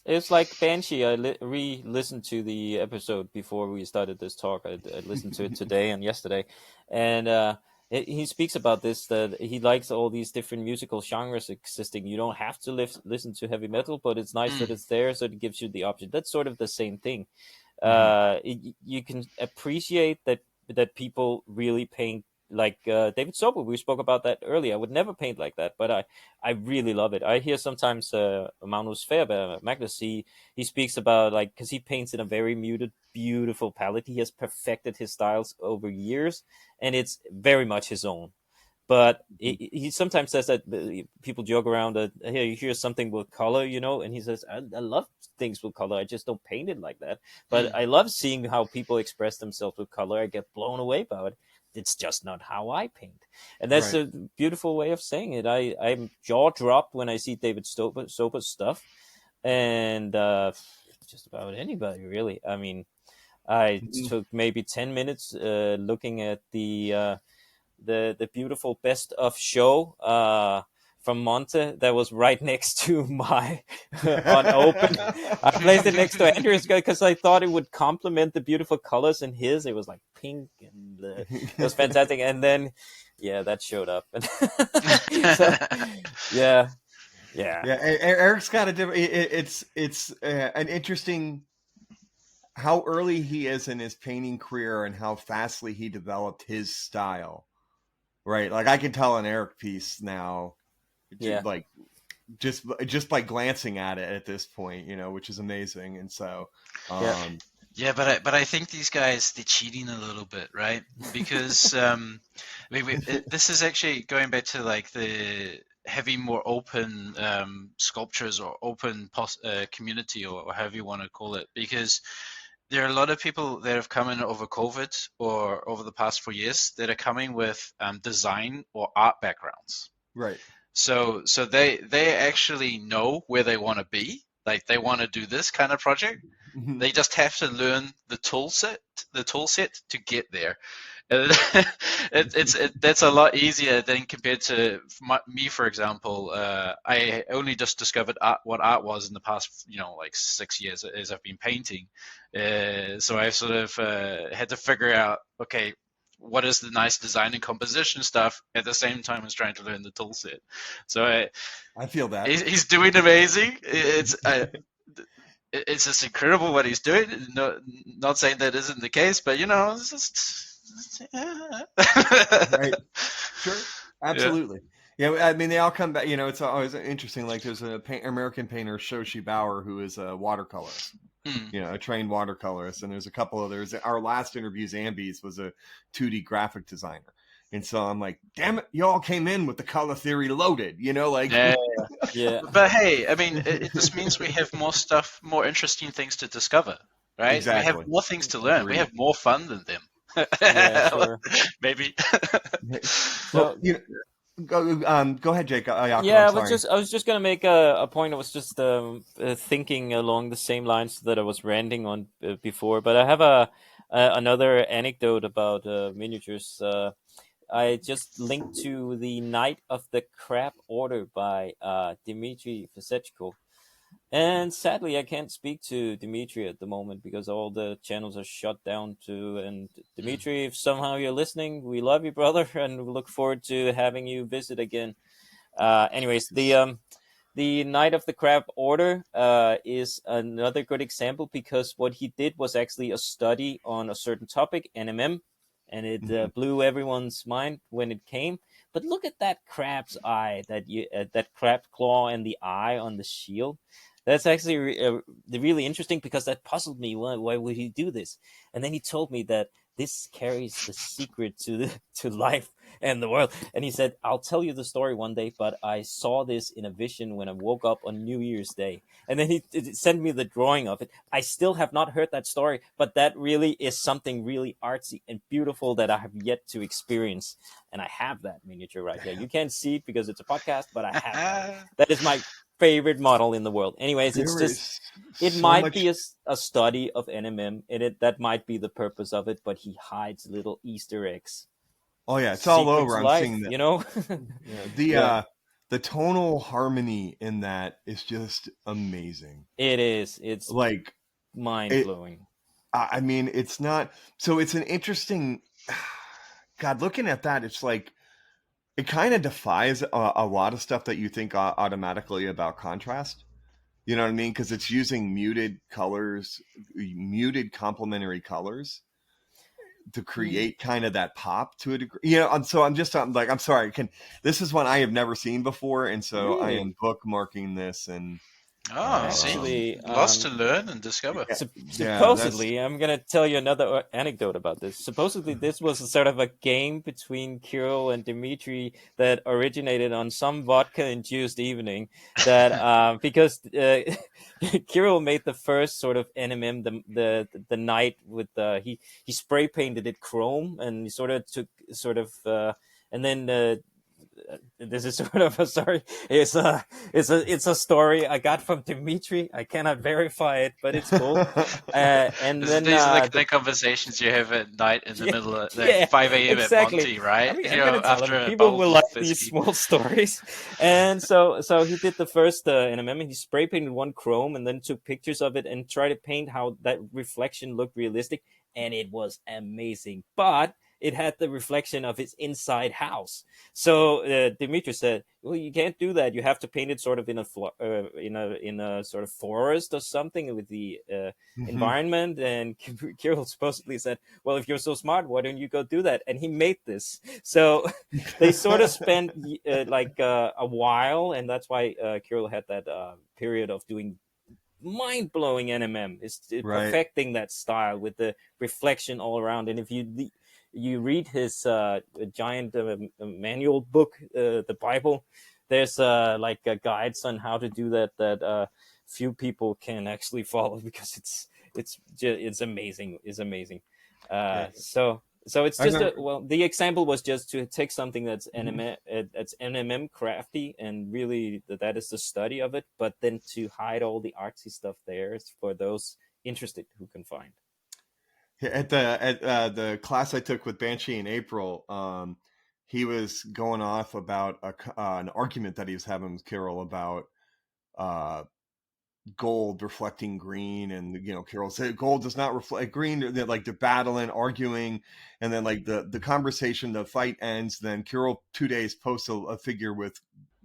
It's like Banshee. I re-listened to the episode before we started this talk. I listened to it today and yesterday, and he speaks about this, that he likes all these different musical genres existing. You don't have to listen to heavy metal, but it's nice that it's there, so it gives you the option. That's sort of the same thing. You can appreciate that people really paint like David Sober. We spoke about that earlier. I would never paint like that, but I really love it. I hear sometimes Magnus Fairberg, Magnus, he speaks about, like, because he paints in a very muted, beautiful palette. He has perfected his styles over years, and it's very much his own. But he sometimes says that people joke around that, hey, here's something with color, and he says, I love things with color. I just don't paint it like that. But I love seeing how people express themselves with color. I get blown away by it. It's just not how I paint. And that's a beautiful way of saying it. I'm jaw dropped when I see David Sober's stuff. And just about anybody, really. I mean, I took maybe 10 minutes looking at the beautiful best of show from Monte that was right next to my unopened. I placed it next to Andrew's because I thought it would complement the beautiful colors in his. It was like pink and it was fantastic. And then, that showed up. So, yeah. Eric's got a different. It's an interesting how early he is in his painting career and how fastly he developed his style. Right, like I can tell an Eric piece now, like just by glancing at it at this point, which is amazing. And so, but I think these guys, they're cheating a little bit, right? Because this is actually going back to like the having more open sculptures or open community or however you want to call it, because there are a lot of people that have come in over COVID or over the past 4 years that are coming with design or art backgrounds. Right. So they actually know where they want to be. Like they want to do this kind of project. Mm-hmm. They just have to learn the tool set to get there. That's a lot easier than compared to me, for example. I only just discovered what art was in the past, like 6 years as I've been painting. So I sort of had to figure out, okay, what is the nice design and composition stuff at the same time as trying to learn the tool set. So I feel that he's doing amazing. It's just incredible what he's doing. Not saying that isn't the case, but it's just. Right. Sure. Absolutely. Yeah. I mean, they all come back. It's always interesting. Like there's an American painter, Shoshi Bauer, who is a watercolorist. A trained watercolorist, and there's a couple others. Our last interview, Zambies, was a 2D graphic designer. And so I'm like, damn it, you all came in with the color theory loaded, like. Yeah. But hey, I mean, it just means we have more stuff, more interesting things to discover, right? Exactly. We have more things to learn. We have more fun than them. Sure. Maybe. Well, go ahead, Jacob. I was just gonna make a point. I was just thinking along the same lines that I was ranting on before, but I have another anecdote about miniatures. I just linked to the Night of the Crab Order by Dmitry Vasechko. And sadly, I can't speak to Dimitri at the moment because all the channels are shut down too. And Dimitri, if somehow you're listening, we love you, brother, and we look forward to having you visit again. Anyways, the Night of the Crab Order is another good example because what he did was actually a study on a certain topic, NMM, and it blew everyone's mind when it came. But look at that crab's eye, that crab claw and the eye on the shield. That's actually really interesting because that puzzled me. Why would he do this? And then he told me that this carries the secret to life and the world. And he said, I'll tell you the story one day, but I saw this in a vision when I woke up on New Year's Day. And then he sent me the drawing of it. I still have not heard that story, but that really is something really artsy and beautiful that I have yet to experience. And I have that miniature right here. You can't see it because it's a podcast, but I have that. That is my favorite model in the world. Anyways, it's There just is it so might much. be a study of NMM, and that might be the purpose of it. But he hides little Easter eggs, Oh yeah, it's all secret over. to I'm seeing life. that. You know? Yeah, Yeah, the tonal harmony in that is just amazing. it is. It's Like mind it. blowing. I mean, it's not. So it's an interesting. God, looking at that, it's like it kind of defies a lot of stuff that you think automatically about contrast. You know what I mean? Because it's using muted colors, muted complementary colors to create kind of that pop to a degree. You know, and so I'm like, I'm sorry. This is one I have never seen before, and so I Really? am bookmarking this, and Oh, see, Actually, lots to learn and discover. yeah, yeah, that's supposedly, I'm gonna tell you another anecdote about this. Supposedly, this was a sort of a game between Kirill and Dmitri that originated on some vodka-induced evening. That because Kirill made the first sort of NMM the night with he spray painted it chrome, and he sort of took and then this is sort of a story. It's a story I got from Dimitri. I cannot verify it, but it's cool. And then These are the kind of conversations you have at night in the yeah, middle of like yeah, 5 a.m. at exactly. Monty, right? I mean, You I'm know, gonna tell after him. a People will bottle like of these whiskey. small stories, and so he did the first NMM. He spray painted one chrome, and then took pictures of it and tried to paint how that reflection looked realistic, and it was amazing. But it had the reflection of his inside house. So Dimitri said, "Well, you can't do that. You have to paint it sort of in a sort of forest or something with the Mhm. environment." And Kirill supposedly said, "Well, if you're so smart, why don't you go do that?" And he made this. So they sort of spent a while, and that's why Kirill had that period of doing mind-blowing NMM. Is Right. perfecting that style with the reflection all around. And if you read his giant manual book, the Bible, there's guides on how to do that few people can actually follow, because it's amazing. It's amazing. Yeah. So it's I just remember. the example was just to take something that's Mhm. NMM crafty, and really that is the study of it, but then to hide all the artsy stuff there is for those interested who can find. At the class I took with Banshee in April, he was going off about an argument that he was having with Carol about uh, gold reflecting green, and Carol said gold does not reflect green. They're battling, arguing, and then like the conversation, the fight ends. Then Carol 2 days posts a figure with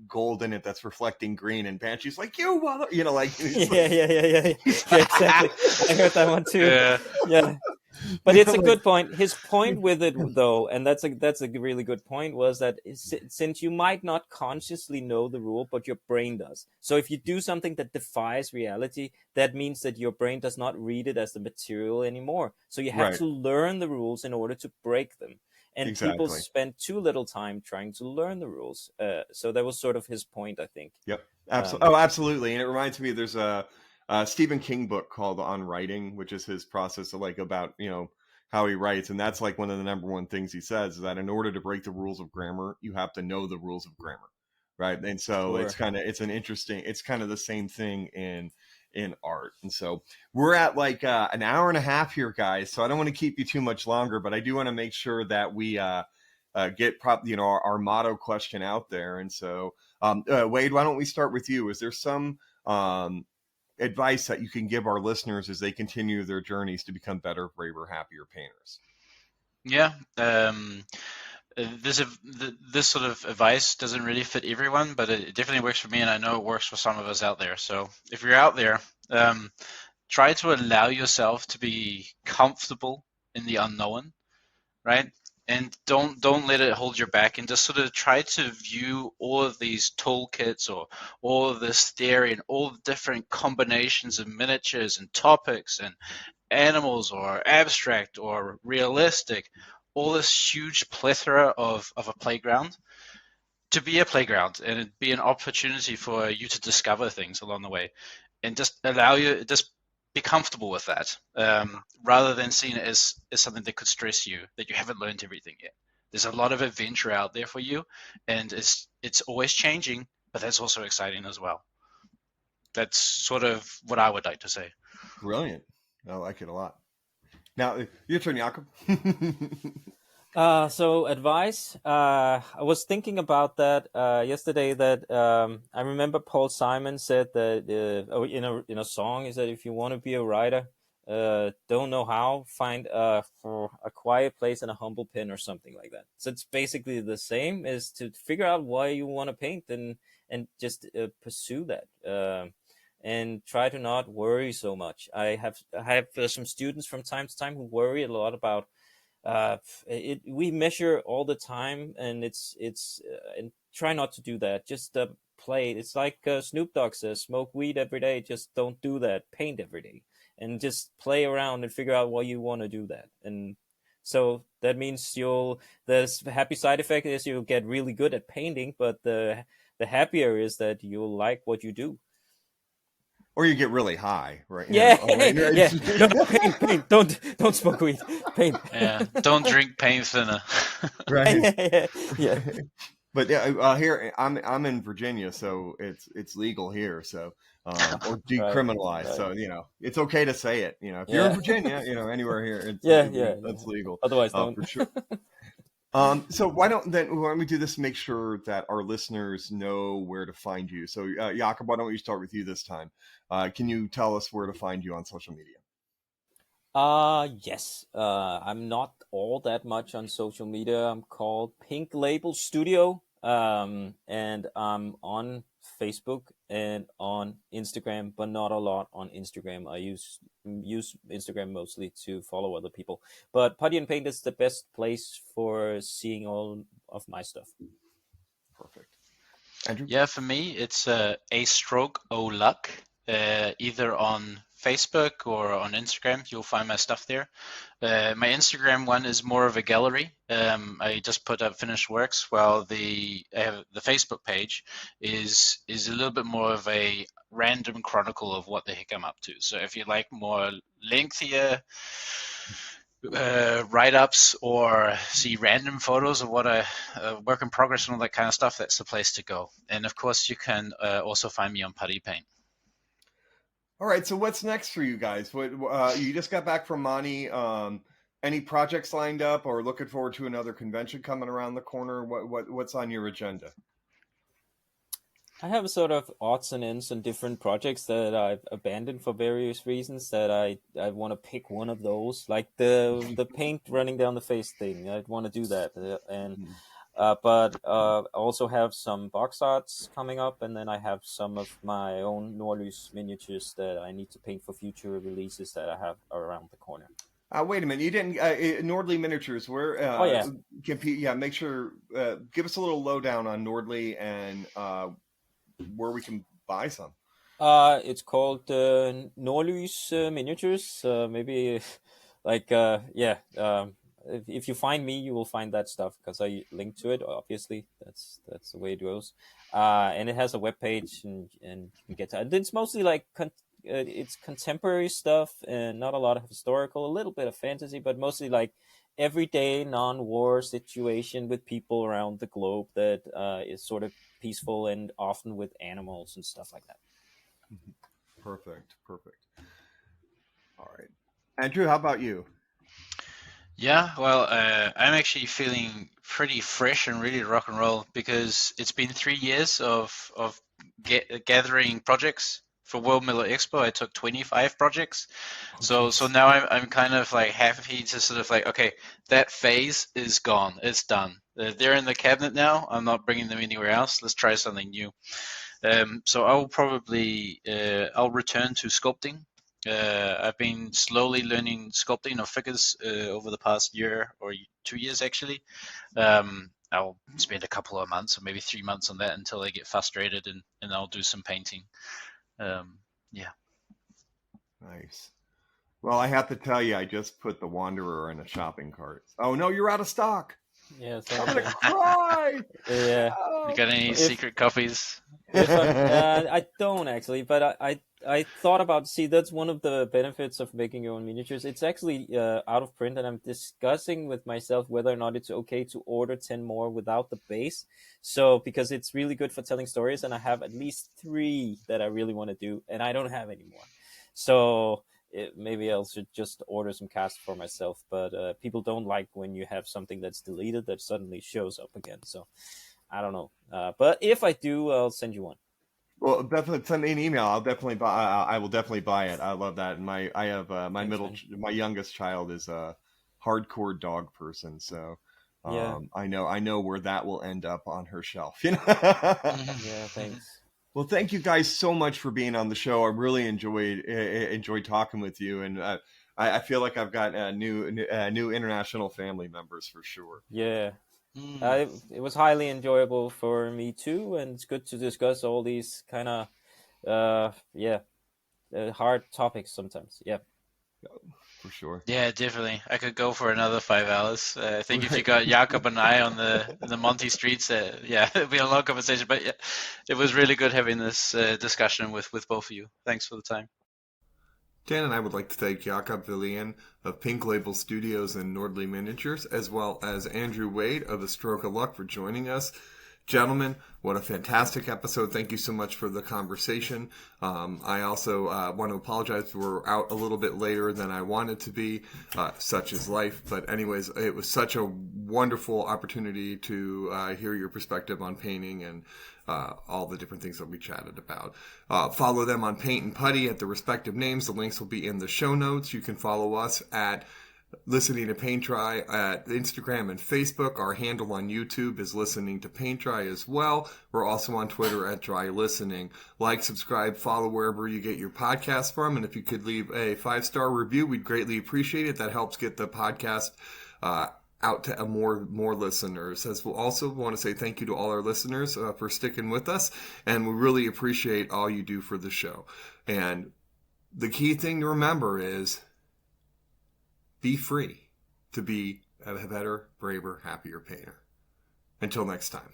gold in it that's reflecting green, and Banshee's like, you mother, he's like, Yeah, he's yeah, exactly. I heard that one too. Yeah. Yeah. But it's a like, good point. His point with it, though, and that's a really good point, was that since you might not consciously know the rule, but your brain does. So if you do something that defies reality, that means that your brain does not read it as the material anymore. So you have right, to learn the rules in order to break them. And people exactly. spend too little time trying to learn the rules. So that was sort of his point, I think. Yep. Um, Absolutely. And it reminds me, there's a Stephen King book called On Writing, which is his process of like about, how he writes. And that's like one of the number one things he says, is that in order to break the rules of grammar, you have to know the rules of grammar. Right. And so sure. it's kind of the same thing in art. And so we're at like an hour and a half here, guys. So I don't want to keep you too much longer, but I do want to make sure that we get our motto question out there. And so Wade, why don't we start with you? Is there some advice that you can give our listeners as they continue their journeys to become better, braver, happier painters? Yeah. This sort of advice doesn't really fit everyone, but it definitely works for me, and I know it works for some of us out there. So if you're out there, try to allow yourself to be comfortable in the unknown, right? And don't let it hold you back, and just sort of try to view all of these toolkits or all of this theory and all the different combinations of miniatures and topics and animals or abstract or realistic, all this huge plethora of a playground, to be a playground and it be an opportunity for you to discover things along the way, and just be comfortable with that, rather than seeing it as something that could stress you, that you haven't learned everything yet. There's a lot of adventure out there for you, and it's always changing, but that's also exciting as well. that's sort of what I would like to say. Brilliant. I like it a lot. Now, your turn, Jakob. So advice. I was thinking about that yesterday. That I remember Paul Simon said that in a song, is that if you want to be a writer, don't know how, find for a quiet place and a humble pen or something like that. So it's basically the same, is to figure out why you want to paint and just pursue that. And try to not worry so much. I have some students from time to time who worry a lot about we measure all the time, and it's and try not to do that. Just play. It's like Snoop Dogg says, smoke weed every day, just don't do that. Paint every day, and just play around and figure out why you want to do that. And so that means the happy side effect is you'll get really good at painting, but the happier is that you'll like what you do. Or you get really high, right? Yeah, yeah. No, paint. Don't smoke weed. Paint. Yeah, don't drink paint thinner. Right. Yeah. But yeah, here I'm in Virginia, so it's legal here, so or decriminalized. Right. So it's okay to say it. If you're in Virginia, anywhere here, that's legal. Otherwise, don't. For sure. So why don't we do this to make sure that our listeners know where to find you? So Jakob, why don't we start with you this time? Can you tell us where to find you on social media? Yes. I'm not all that much on social media. I'm called Pink Label Studio. And I'm on Facebook and on Instagram, but not a lot on Instagram. I use Instagram mostly to follow other people. But Putty and Paint is the best place for seeing all of my stuff. Perfect. Andrew? Yeah, for me, it's a stroke o luck. Either on Facebook or on Instagram, you'll find my stuff there. My Instagram one is more of a gallery. I just put up finished works, while the Facebook page is a little bit more of a random chronicle of what the heck I'm up to. So if you like more lengthier write-ups or see random photos of what a work in progress and all that kind of stuff, that's the place to go. And of course, you can also find me on Putty Paint. All right, so what's next for you guys? What you just got back from Monty? Any projects lined up, or looking forward to another convention coming around the corner? What's on your agenda? I have sort of odds and ends and different projects that I've abandoned for various reasons. That I want to pick one of those, like the paint running down the face thing. I'd want to do that, but I also have some box arts coming up, and then I have some of my own Nordlys miniatures that I need to paint for future releases that I have around the corner. Wait a minute, you didn't Nordly miniatures. Where? Make sure. Give us a little lowdown on Nordly and where we can buy some. It's called Nordlys miniatures. Maybe like if you find me, you will find that stuff because I link to it. Obviously, that's the way it goes. And it has a webpage, and you can get to it. It's mostly like it's contemporary stuff and not a lot of historical, a little bit of fantasy, but mostly like everyday non-war situation with people around the globe that is sort of peaceful and often with animals and stuff like that. Perfect. All right, Andrew, how about you? Yeah, well, I'm actually feeling pretty fresh and ready to rock and roll because it's been 3 years of gathering projects. For World Miller Expo, I took 25 projects. So now I'm kind of like happy to sort of like, okay, that phase is gone. It's done. They're in the cabinet now. I'm not bringing them anywhere else. Let's try something new. So I'll probably I'll return to sculpting. I've been slowly learning sculpting of figures over the past year or 2 years actually. I'll spend a couple of months or maybe 3 months on that until I get frustrated and I'll do some painting. Yeah. Nice. Well, I have to tell you, I just put the Wanderer in a shopping cart. Oh no, you're out of stock. Yeah, same I'm gonna thing. cry. Yeah. You got any If secret copies? if I don't actually, but I thought about, see, that's one of the benefits of making your own miniatures. It's actually out of print, and I'm discussing with myself whether or not it's okay to order 10 more without the base. So because it's really good for telling stories, and I have at least 3 that I really want to do, and I don't have any more. So maybe I should just order some casts for myself. But people don't like when you have something that's deleted that suddenly shows up again. So I don't know. But if I do, I'll send you one. Well, definitely send me an email. I'll definitely buy. I will definitely buy it. I love that. And I have Thanks, man. my youngest child is a hardcore dog person, so Yeah, I know where that will end up on her shelf. You know. yeah, thanks. Well, thank you guys so much for being on the show. I really enjoyed talking with you, and I feel like I've got new international family members for sure. Yeah, Mm. it was highly enjoyable for me too, and it's good to discuss all these kind of yeah, hard topics sometimes. Yeah. For sure. Yeah, definitely. I could go for another 5 hours. I think if you got Jakob and I on the Monty streets, yeah, it'd be a long conversation. But yeah, it was really good having this discussion with both of you. Thanks for the time. Dan and I would like to thank Jakob Villien of Pink Label Studios and Nordley Miniatures, as well as Andrew Wade of A Stroke of Luck for joining us. Gentlemen, what a fantastic episode. Thank you so much for the conversation. I also want to apologize. We're out a little bit later than I wanted to be. Such is life. But anyways, it was such a wonderful opportunity to hear your perspective on painting and all the different things that we chatted about. Follow them on Paint and Putty at the respective names. The links will be in the show notes. You can follow us at Listening to Paint Dry at Instagram and Facebook. Our handle on YouTube is Listening to Paint Dry as well. We're also on Twitter at Dry Listening. Like, subscribe, follow wherever you get your podcasts from. And if you could leave a 5-star review, we'd greatly appreciate it. That helps get the podcast out to more listeners. As we'll also want to say thank you to all our listeners for sticking with us. And we really appreciate all you do for the show. And the key thing to remember is be free to be a better, braver, happier painter. Until next time.